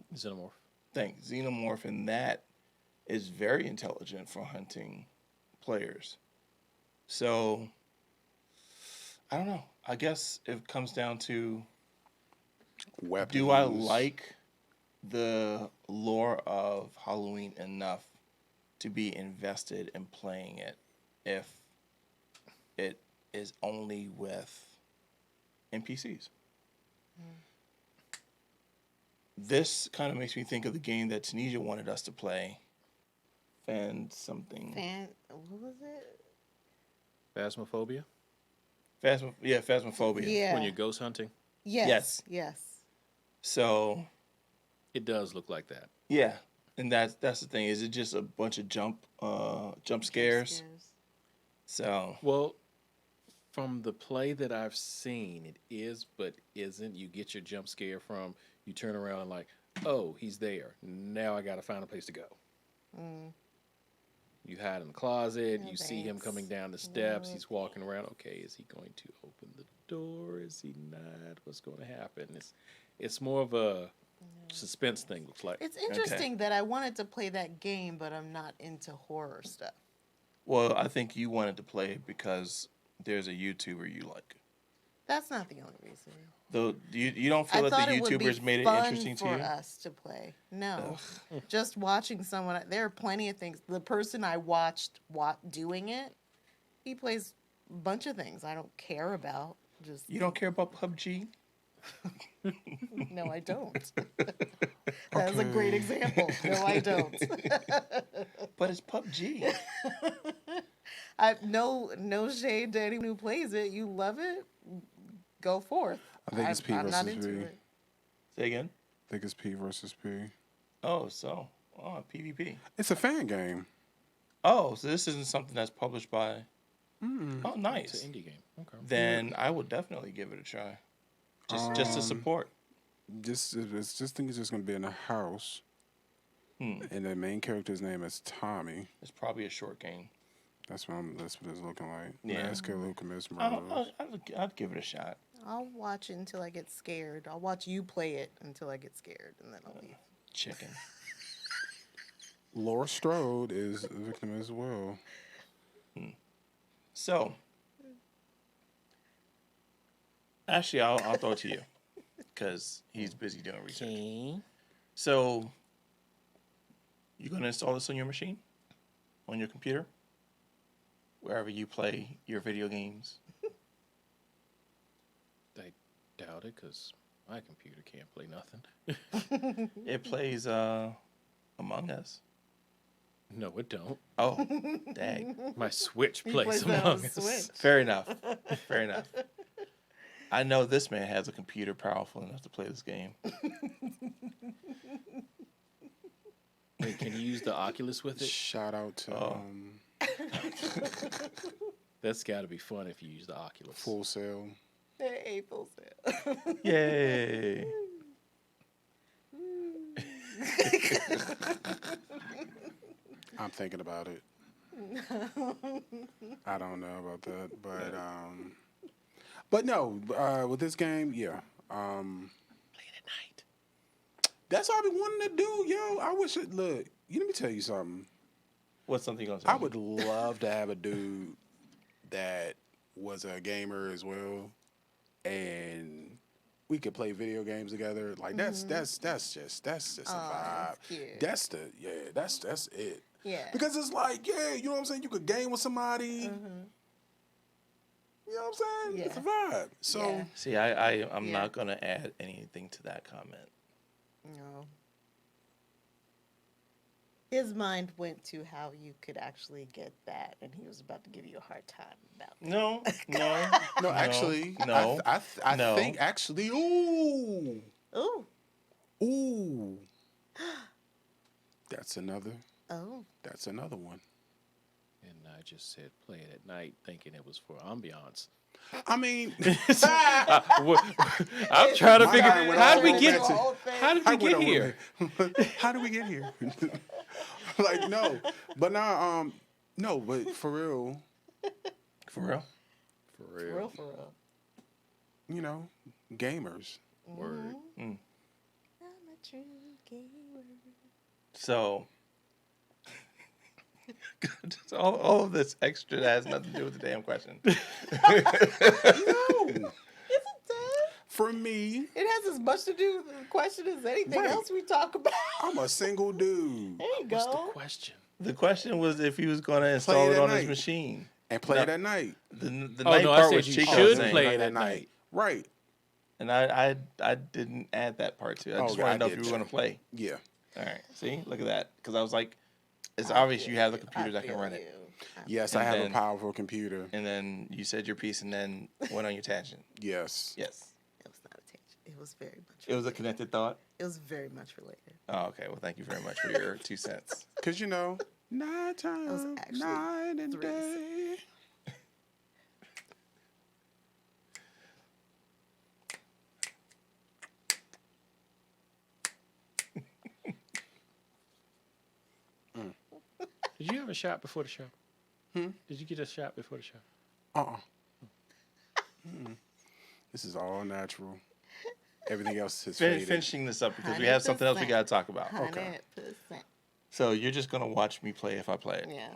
xenomorph, and that is very intelligent for hunting players. So I don't know. I guess it comes down to, Weapons. do I like the lore of Halloween enough to be invested in playing it if it is only with NPCs? This kind of makes me think of the game that Tunisia wanted us to play. What was it? Phasmophobia? Phasmophobia. Yeah. When you're ghost hunting? Yes. So It does look like that. yeah, and that's the thing. Is it just a bunch of jump scares? So Well, from the play that I've seen, it is, but isn't. You get your jump scare from, you turn around and like, oh, he's there. Now I got to find a place to go. You hide in the closet. No you see him thanks. coming down the steps. No, He's walking around. Okay, is he going to open the door? Is he not? What's going to happen? It's more of a suspense thing, looks like. It's interesting that I wanted to play that game, but I'm not into horror stuff. well, I think you wanted to play it because there's a YouTuber you like. That's not the only reason. Though you don't I feel that thought the it would be YouTubers made it fun interesting to for you? us to play. No, just watching someone. There are plenty of things. The person I watched doing it, he plays a bunch of things I don't care about. Just You don't care about PUBG? No, I don't. That is a great Okay. example. No, I don't. But it's PUBG. No shade to anyone who plays it. You love it, go forth. I think it's P I'm not versus into P. it. Say again. I think it's P versus P. Oh, PvP. It's a fan game. Oh, so this isn't something that's published by. Oh, It's nice. an indie game. Okay. Then I would definitely give it a try. Just to support. Think it's just gonna be in a house, and the main character's name is Tommy. It's probably a short game. That's what it's looking like. Yeah. Masker Luca Miss Murders. I'd give it a shot. I'll watch it until I get scared. I'll watch you play it until I get scared, and then I'll leave. Chicken. Laura Strode is a victim as well. So, actually, I'll throw it to you because he's busy doing research. Okay. So, you gonna install this on your machine, on your computer, wherever you play your video games? I doubt it because my computer can't play nothing. It plays Among Us. No, it don't. Oh, dang. My Switch He plays plays that on Among Us. Switch. Fair enough. Fair enough. I know this man has a computer powerful enough to play this game. Wait, can you use the Oculus with it? Shout out to Oh. That's got to be fun if you use the Oculus. Full Sail. Hey, full sale. Yay. I'm thinking about it. I don't know about that, but no. With this game, yeah. Play it at night. That's all I've been wanting to do, yo. I wish it. Look, let me tell you something. What's something you're going to I say? would love to have a dude that was a gamer as well, and we could play video games together. Like that's just a vibe. cute. That's it. Yeah. Because it's like, yeah, you know what I'm saying? You could game with somebody. You know what I'm saying? It's a vibe. So Yeah. See, I'm Yeah. not going to add anything to that comment. No. His mind went to how you could actually get that, and he was about to give you a hard time about it. No, no. no, actually, no, I no. think actually, ooh, Ooh. that's another one. And I just said play it at night, thinking it was for ambiance. I mean, I'm trying to My figure guy went how all did we get romantic. how did I we went get over here? it. How did we get here? Like no, but now no, but for real, For real? For For real. real, for real. you know, gamers. Word. I'm a true gamer. So, all of this extra that has nothing to do with the damn question. No, Isn't that? for me, It has as much to do with the question as anything Right. else we talk about. I'm a single dude There you What's the go. question? The question was if he was going to install it it at on his night. machine. and play No. it at night. The Oh, night no, I part said was you Chico should saying. play it at night. Right. And I didn't add that part to it. I just Okay, wanted I to know if did you were too. going to play. Yeah. All right. See? Look at that. Because I was like, it's I obvious feel you have the you. computer that can feel run it. you. Yes, And I have then- a powerful computer. And then you said your piece and then went on your tangent. Yes. Yes. It was not a tangent. It was very much. It was a connected thought. It was very much related. Oh, okay. Well, thank you very much for your 2 cents. Because, you know, nighttime, actually night and 3 day. Did you have a shot before the show? Did you get a shot before the show? Uh-uh. This is all natural. Everything else is faded. Finishing this up because we have something else we 100%. got to talk about. 100%. So you're just going to watch me play if I play it. Yeah.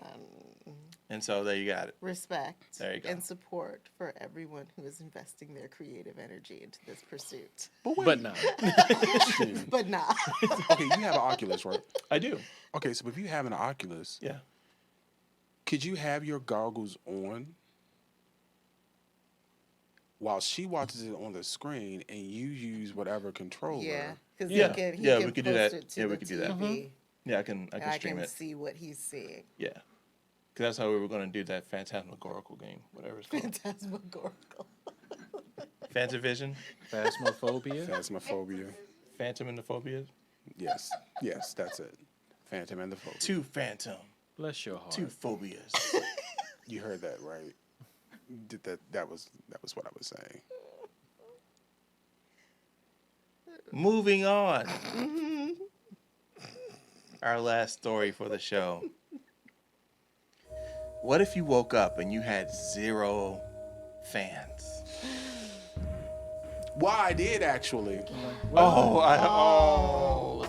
And so there you got it. Respect There you go. and support for everyone who is investing their creative energy into this pursuit. But no. But nah. Okay, you have an Oculus, right? I do. Okay, so if you have an Oculus, Yeah. could you have your goggles on while she watches it on the screen and you use whatever controller. Yeah, because Yeah. he Yeah, can we could do post that. it to Yeah, we the could do that. TV. Yeah, I can And I stream can it. see what he's seeing. Yeah, because that's how we were going to do that Phantasmagorical game, whatever it's called. Phantasmagorical. Phantovision, Phasmophobia. Phasmophobia. Phantom and the Phobias. Yes, yes, that's it. Phantom and the Phobia. Two Phantom, Bless your heart. two Phobias. You heard that right? That was what I was saying. Moving on. Our last story for the show. What if you woke up and you had 0 fans? Well, I did actually.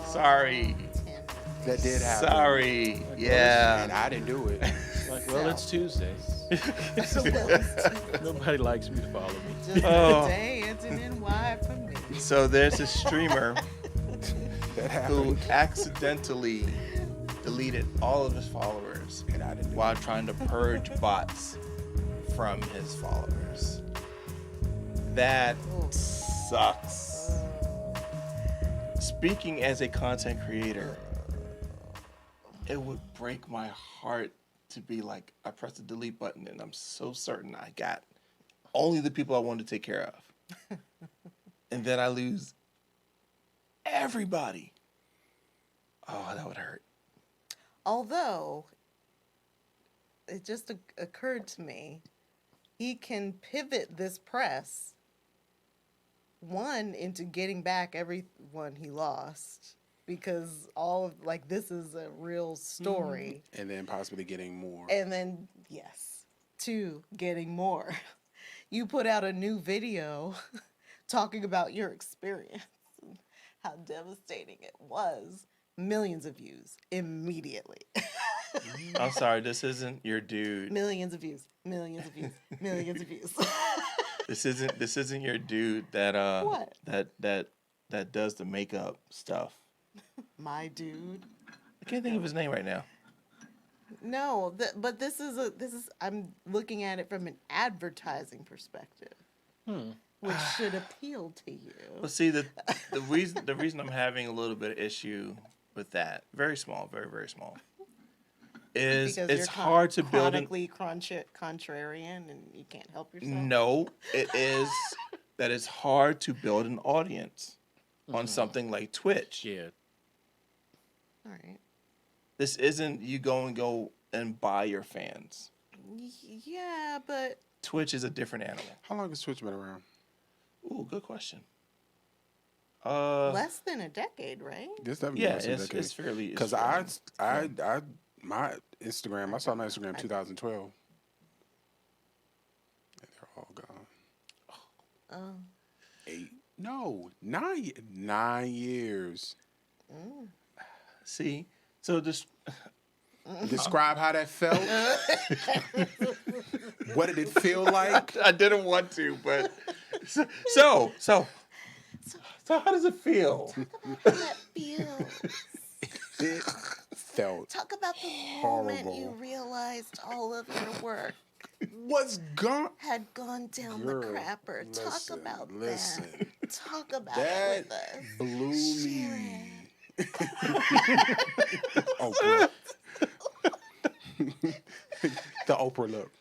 Sorry. That did happen. Sorry. And Yeah. I didn't do it. Like, well, it's Tuesday. Nobody likes me to follow me. Just Oh. a day ending in Y for me. So there's a streamer That who happened. accidentally deleted all of his followers And I didn't do while trying to purge bots from his followers. That sucks. Speaking as a content creator, it would break my heart to be like, I pressed the delete button and I'm so certain I got only the people I wanted to take care of. And then I lose everybody. Oh, that would hurt. Although, it just occurred to me, he can pivot this press, one, into getting back everyone he lost. Because all of, like, this is a real story. And then possibly getting more. And then, yes, 2, getting more. You put out a new video talking about your experience and how devastating it was. Millions of views immediately. I'm sorry, this isn't your dude. Millions of views. Millions of views. Millions of views. This isn't your dude that What? that does the makeup stuff. My dude. I can't think of his name right now. No, but this is I'm looking at it from an advertising perspective. Which should appeal to you. But see, the reason I'm having a little bit of issue with that, very small, very, very small, is Because it's you're hard to build an chronically contrarian and you can't help yourself. No, it is that it's hard to build an audience on something like Twitch. Yeah. All right. This isn't you go and buy your fans. Yeah, but Twitch is a different animal. How long has Twitch been around? Ooh, good question. less than a decade, right? This definitely Yeah, less than a decade. it's fairly. Because I my Instagram, I saw my Instagram 2012. And they're all gone. Oh. 9 years. see. So this Describe how that felt. What did it feel like? I didn't want to, but so how does it feel? That feels. It felt Talk about the horrible. moment you realized all of your work was gone. had gone down Girl, the crapper. listen, Talk about listen. that. Talk about That it with us. blew Share me. Oprah. The Oprah look.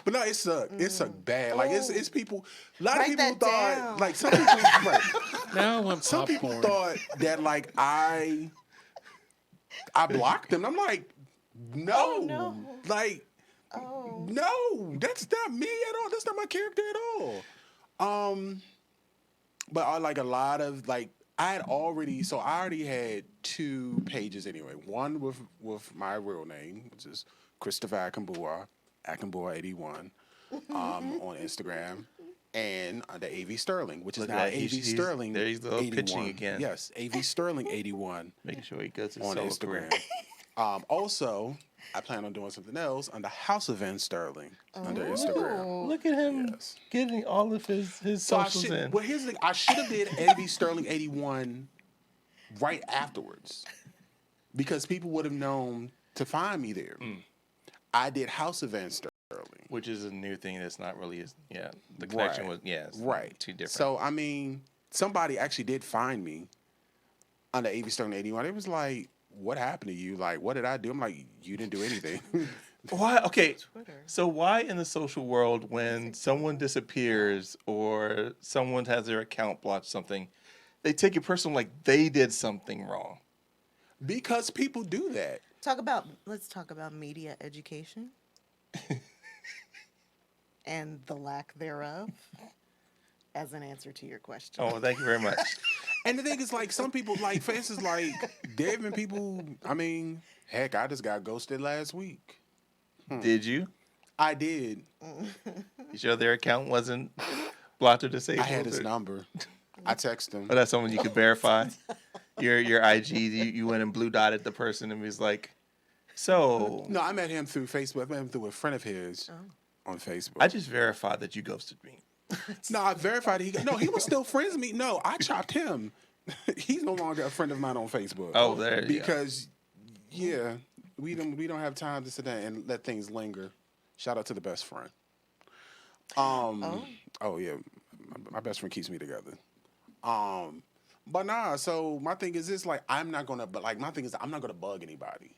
But no, it sucked. It sucked bad. Like it's people. A lot Write of people that thought down. like some people. Right, Now I want some people popcorn. thought that like I blocked them. I'm like, no, Oh, no. like Oh. no, that's not me at all. That's not my character at all. But I like a lot of like I already had 2 pages anyway. One with my real name, which is Christopher Akinbua81, on Instagram, and under AV Sterling, which is Look at now that. AV He's- Sterling. there he's pitching 81. again. Yes, AV Sterling 81 Making sure he goes to on solo Instagram. career. Also, I plan on doing something else under House of N Sterling under Instagram. Look at him Yes. getting all of his So socials in. well, here's the thing. I should have did AV Sterling 81 right afterwards because people would have known to find me there. I did house events Sterling. Which is a new thing that's not really the connection was it's Right. too different. So I mean, somebody actually did find me on the AV Sterling 81. It was like, what happened to you? Like, what did I do? I'm like, you didn't do anything. Why? Okay, Twitter. so why in the social world when someone disappears or someone has their account blocked, something, they take it personal like they did something wrong? Because people do that. Let's talk about media education and the lack thereof as an answer to your question. Oh, thank you very much. And the thing is, like, some people, like, for instance, like, there have been people, I mean, heck, I just got ghosted last week. Did you? I did. You sure their account wasn't blocked or disabled? I had his number. I texted him. But that's someone you could verify. Your IG, you went and blue dotted the person and was like, so. No, I met him through Facebook. I met him through a friend of his on Facebook. I just verified that you ghosted me. No, I verified he was still friends with me. No, I chopped him. He's no longer a friend of mine on Facebook. Oh, there you go. Because we don't have time to sit down and let things linger. Shout out to the best friend. Oh yeah, my best friend keeps me together. But nah. So my thing is this: like, I'm not gonna bug anybody.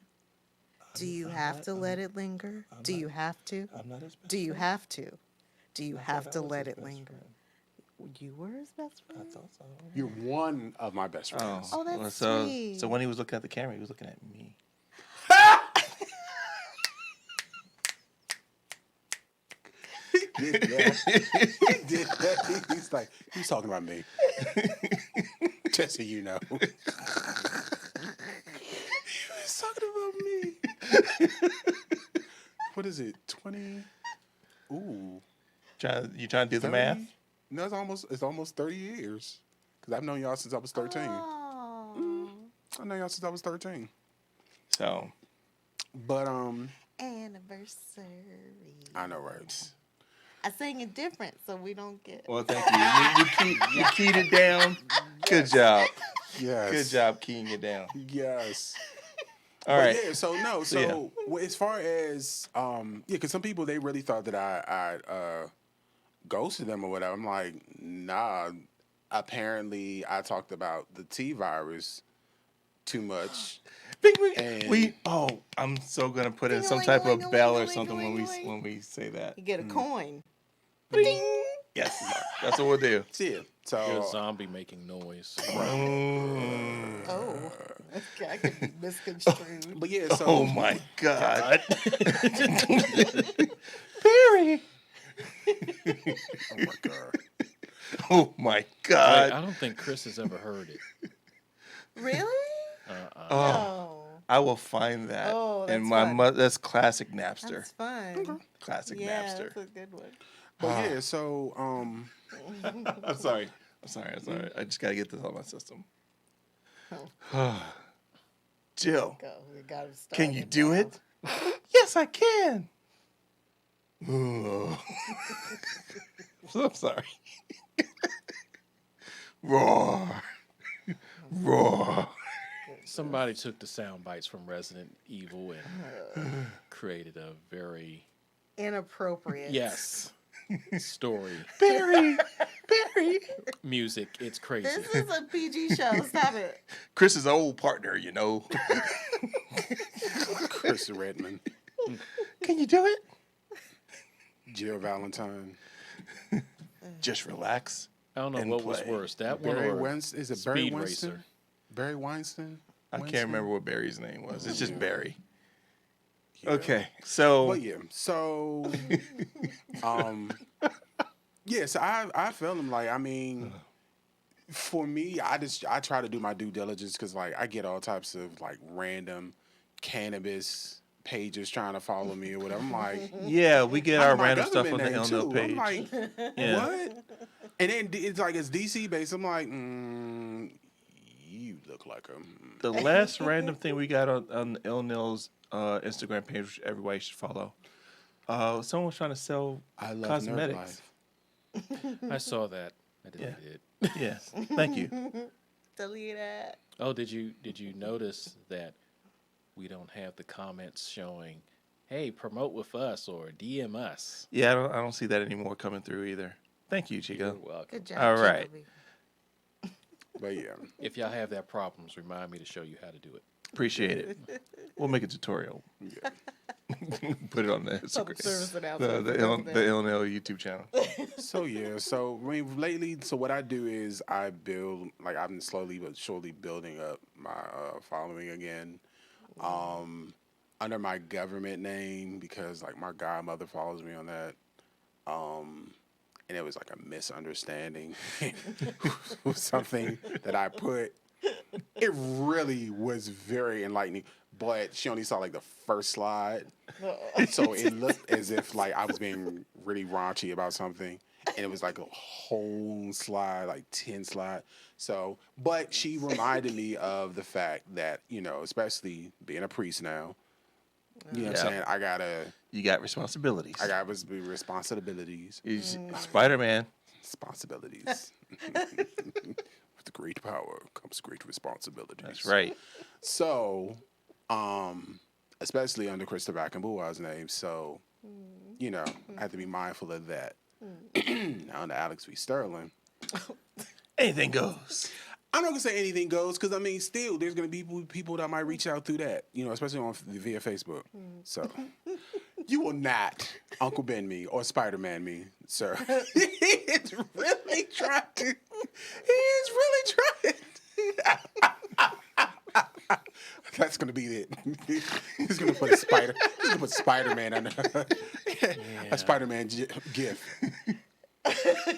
Do you have to let it linger? Do you have to? I'm not his best Do you friend. have to? Do you have to I was let his it best linger? friend. You were his best friend? I thought so. You're one of my best friends. Oh, that's so sweet. so when he was looking at the camera, he was looking at me. He did that. He did that. He's talking about me. Just so you know. He's talking about me. What is it? 20? Ooh. You trying to do the 30? math? No, it's almost 30 years. Because I've known y'all since I was 13. Oh. I've known y'all since I was 13. So But Anniversary. I know, right? I sang it different so we don't get. well, thank you. You keyed it down. Good job. Yes. Good job keying it down. Yes. All right. Yeah, so no, So, well, as far as because some people they really thought that I ghosted them or whatever. I'm like, nah. Apparently, I talked about the T virus too much. And- I'm so gonna put in some Ding-a-ling, type of ling-a-ling, bell or ling-a-ling, something ling-a-ling. when we say that. You get a coin. Yes, that's what we'll do. Yeah. You're a So zombie making noise. Oh. Okay, I could be misconstrued. but yeah, so Oh my God, Barry! oh my god. Oh my Wait, God! I don't think Chris has ever heard it. Really? Oh, No. I will find that. Oh, and that's my fun. that's classic Napster. That's fun. Classic Yeah, Napster. that's a good one. But yeah, so I'm sorry. I just gotta get this on my system. Jill, Go. We got to start. can you do it? Yes, I can. I'm sorry. Roar. Roar. Somebody took the sound bites from Resident Evil and created a very Inappropriate. story Barry. music. It's crazy. This is a PG show. Stop it. Chris's old partner, you know. Chris Redman, Can you do it? Jill Valentine, Just relax. I don't know and what was play. worse, that one Barry or Winston. Is it Barry Speed Winston? Racer. Barry Weinstein. I can't remember what Barry's name was. It's just Barry. Yeah. Okay, so But yeah, so yeah, so I feel him like, I mean, for me, I try to do my due diligence because like I get all types of like random cannabis pages trying to follow me or whatever. I'm like, yeah, we get our under my random stuff on government the name, LNL too. page. I'm like, Yeah. what? And then it's like it's DC based. I'm like, you look like a. The last random thing we got on LNL's Instagram page, which everybody should follow. Someone was trying to sell I love cosmetics. I saw that. I deleted Yeah. it. Yes, thank you. Delete it. Oh, did you notice that we don't have the comments showing hey, promote with us or DM us. Yeah, I don't see that anymore coming through either. Thank you, You're Chico. welcome. Good job. All right. Jacoby. But yeah, If y'all have that problems, remind me to show you how to do it. Appreciate it. We'll make a tutorial. yeah. Put it on the Public service the announcement. the, for L, President. the ILNL YouTube channel. So yeah, so I mean, lately, so what I do is I build, like I've been slowly but surely building up my following again, under my government name because like my godmother follows me on that, and it was like a misunderstanding with something that I put. It really was very enlightening, but she only saw like the first slide. So it looked as if like I was being really raunchy about something, and it was like a whole slide, like 10 slide. So, but she reminded me of the fact that, you know, especially being a priest now, you know what I'm saying? You got responsibilities. I got responsibilities. Spider-Man. Responsibilities. With the great power comes great responsibilities. That's right. So, especially under Christopher Akinbuwa's name. So, you know, I have to be mindful of that. Now, under Alex V. Sterling, Anything goes. I'm not gonna say anything goes because I mean, still, there's gonna be people that might reach out through that, you know, especially on via Facebook. So, you will not Uncle Ben me or Spider Man me, sir. He's really trying to. He is really trying. That's gonna be it. He's gonna put a spider. He's gonna put Spider Man on a Spider Man gif.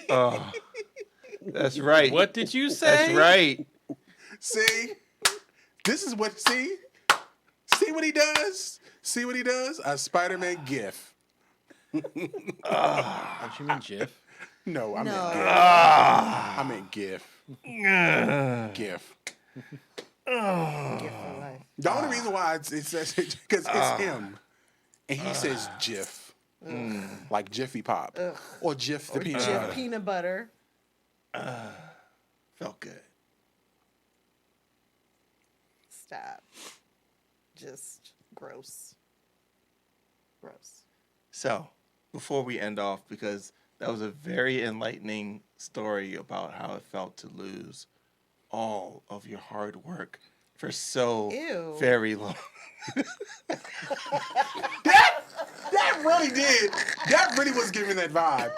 Oh, that's right. What did you say? That's right. See, this is what. See what he does. See what he does. A Spider Man gif. Don't you mean Jeff? No, I No. meant gif. I meant gif. Gif. Gift for life. The only reason why it says because it's him, and he says GIF, like Jiffy Pop or Jif the peanut Jif butter. peanut butter. Felt good. Stop. Just gross. Gross. So, before we end off, because that was a very enlightening story about how it felt to lose all of your hard work for so Ew. very long. That really did. That really was giving that vibe.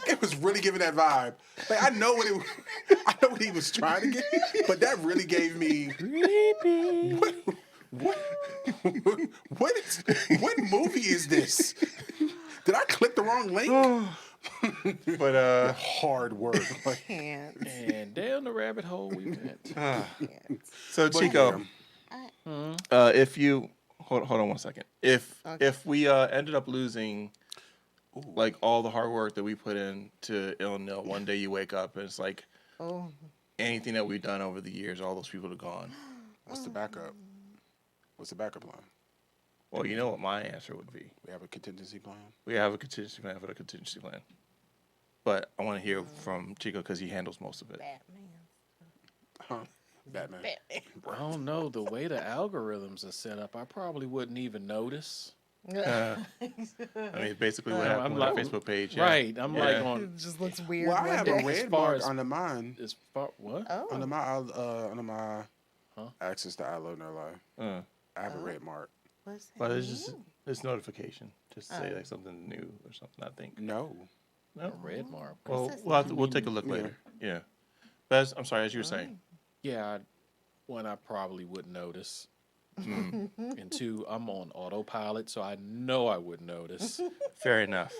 It was really giving that vibe. Like I know what he was trying to get, but that really gave me. What movie is this? Did I click the wrong link? But Hard work. Like, Can't. And down the rabbit hole we went. Can't. so Chico, if you hold on one second. If we ended up losing like all the hard work that we put into ILNL, one day you wake up and it's like Oh. anything that we've done over the years, all those people are gone. what's the backup? What's the backup plan? Well, you know what my answer would be. We have a contingency plan. We have a contingency plan for the contingency plan. But I want to hear from Chico because he handles most of it. Batman. Huh? Batman. I don't know. The way the algorithms are set up, I probably wouldn't even notice. I mean, basically what happened I'm with our like- Facebook page. Yeah. Right. I'm like Yeah. on It just looks weird. Well, I one have day. a red far mark as- under mine. as far what? Oh. Under my Huh? access to ILNL. I have a red mark. What's that But it's mean? just this notification, just to say like something new or something. I think. No. No. A red mark. Well, says we'll take a look later. Yeah. But I'm sorry, as you were saying. Yeah, one I probably wouldn't notice. And two, I'm on autopilot, so I know I would notice. Fair enough.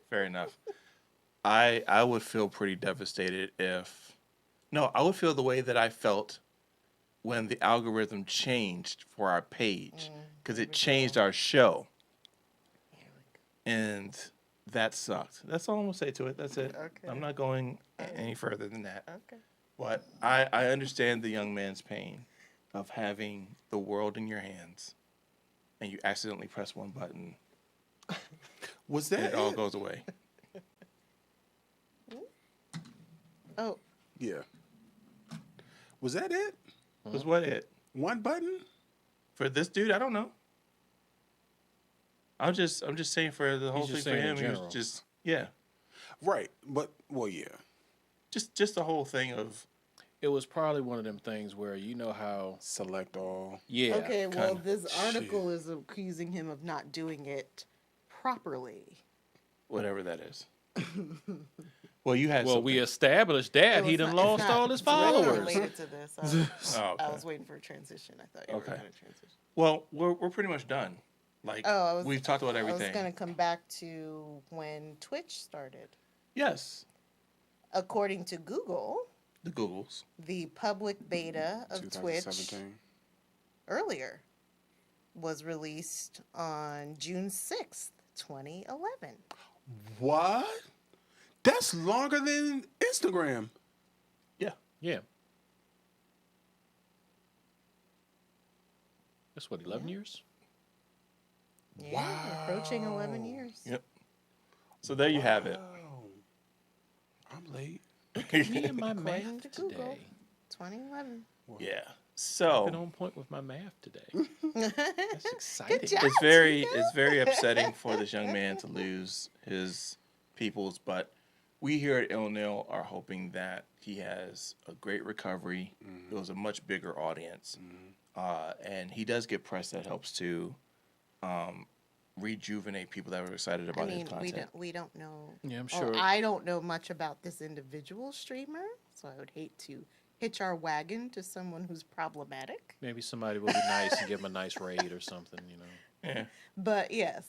Fair enough. I would feel pretty devastated if. No, I would feel the way that I felt when the algorithm changed for our page because it changed our show, and that sucked. That's all I'm gonna say to it. That's it. Okay. I'm not going any further than that. Okay. But I understand the young man's pain of having the world in your hands, and you accidentally press one button, Was and that it all it? goes away. Oh. Yeah. Was that it? Was what it One button? for this dude? I don't know. I'm just saying for the whole thing just for saying in him. He was general. just yeah, Right, but well, yeah. just the whole thing of It was probably one of them things where you know how. Select all. Yeah. Okay, well, kinda. this article is accusing him of not doing it properly. whatever that is. Well, you had Well, something. we established that It he was done it's lost not all his directly followers. related to this. Oh, I okay. was waiting for a transition. I thought you Okay. were going to transition. Well, we're pretty much done. Like we've talked about I was everything. going to come back to when Twitch started. Yes, According to Google, the Googles. the public beta of Twitch 2017. earlier was released on June 6th, 2011. What? That's longer than Instagram. Yeah. Yeah. That's what, 11 years? Yeah, approaching 11 years. Yep. So there you have it. Oh, I'm late. Me and my According math to Google. today. 2011. Yeah. Been So on point with my math today. That's exciting. Good job. it's very upsetting for this young man to lose his peoples, but we here at ILNL are hoping that he has a great recovery. It was a much bigger audience, and he does get press that helps to rejuvenate people that were excited I about his mean, content. we don't know. Yeah, I'm Or sure. I don't know much about this individual streamer, so I would hate to hitch our wagon to someone who's problematic. Maybe somebody will be nice and give him a nice raid or something, you know. Yeah. But yes,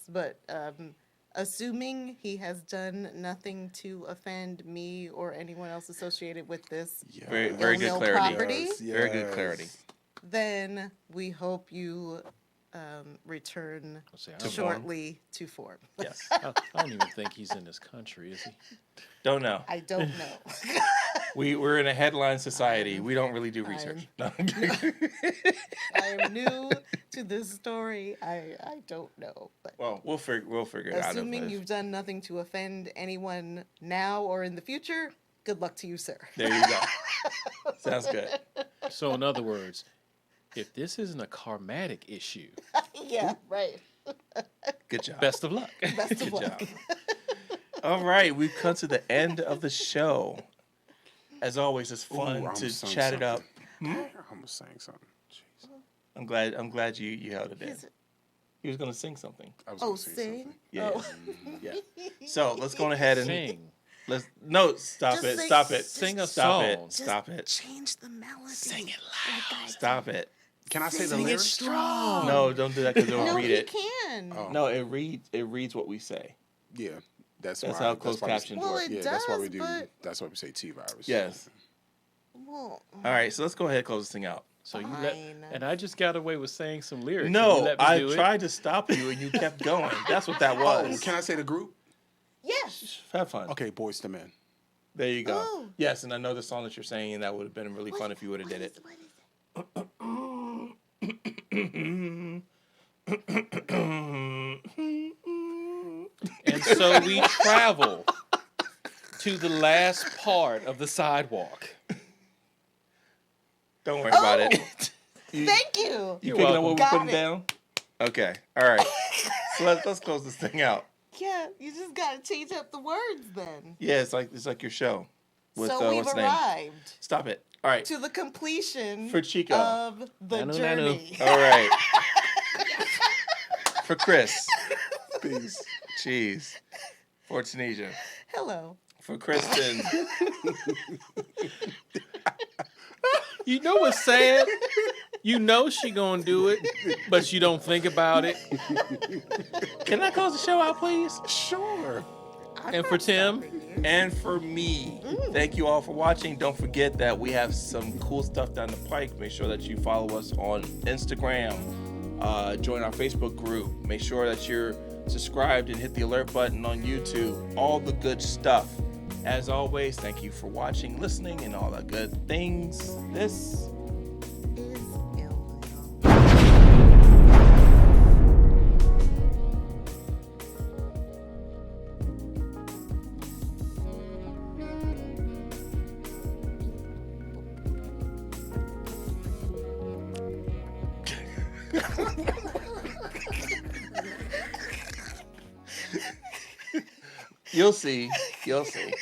assuming he has done nothing to offend me or anyone else associated with this, Yeah. Very good ILNL clarity. property? Yes, Very good yes. clarity. then we hope you return I'll say, To shortly to form. Yes. I don't even think he's in this country, is he? Don't know. I don't know. We're in a headline society. We don't really do research. No. I am new to this story. I don't know. But Well, we'll figure it out. assuming you've done nothing to offend anyone now or in the future, good luck to you, sir. There you go. Sounds good. So, in other words, if this isn't a karmatic issue, Yeah, right. Good job. best of luck. Best of Good luck. job. All right, we've come to the end of the show. As always, it's fun Ooh, I'm to saying chat it up. something. I'm saying something. Jeez. I'm glad you held it in. Is it- He was gonna sing something. I was Oh, gonna say sing? something. Yeah. Oh. Yeah. So let's go ahead and Sing. stop Just it. sing- Stop it. Sing a Stop song. it. Stop it. Change the melody. Sing it loud. Stop it. Can I say the Sing it lyrics? strong. No, don't do that because they'll No, read he it. can. Oh. No, it how what we say. Yeah, that's That's why, how closed why we- captions Well, work. it Yeah, that's why we does, do. but- That's why we say T-virus. Yes. Well, All right, so let's go ahead and close this thing out. So you let, Fine. and I just got away with saying some lyrics. and you No, let me I do it. tried to stop you and you kept going. That's what that Oh, was. can I say the group? yes. Have fun. Okay, Boys to Men. There you go. Oh. Yes, and I know the song that you're saying, and that would have been really fun if you would have did it. And so we travel to the last part of the sidewalk. Don't worry about it. Thank you. You You're picking up welcome. what we're Got putting it. down? Okay. All right. So let's close this thing out. Yeah, you just gotta change up the words then. Yeah, it's like your show. With So we've what's the name? arrived Stop it. All right. to the completion For Chico. of the Nanu, nanu. journey. All right. For Chris. Peace. Jeez. For Tunisia. Hello. For Kristen. You know what's sad? You know she gonna do it, but you don't think about it. Can I close the show out, please? Sure. And for Tim, And for me, thank you all for watching. Don't forget that we have some cool stuff down the pike. Make sure that you follow us on Instagram. Join our Facebook group. Make sure that you're subscribed and hit the alert button on YouTube. All the good stuff. As always, thank you for watching, listening, and all the good things. This Is ILNL. You'll see. You'll see.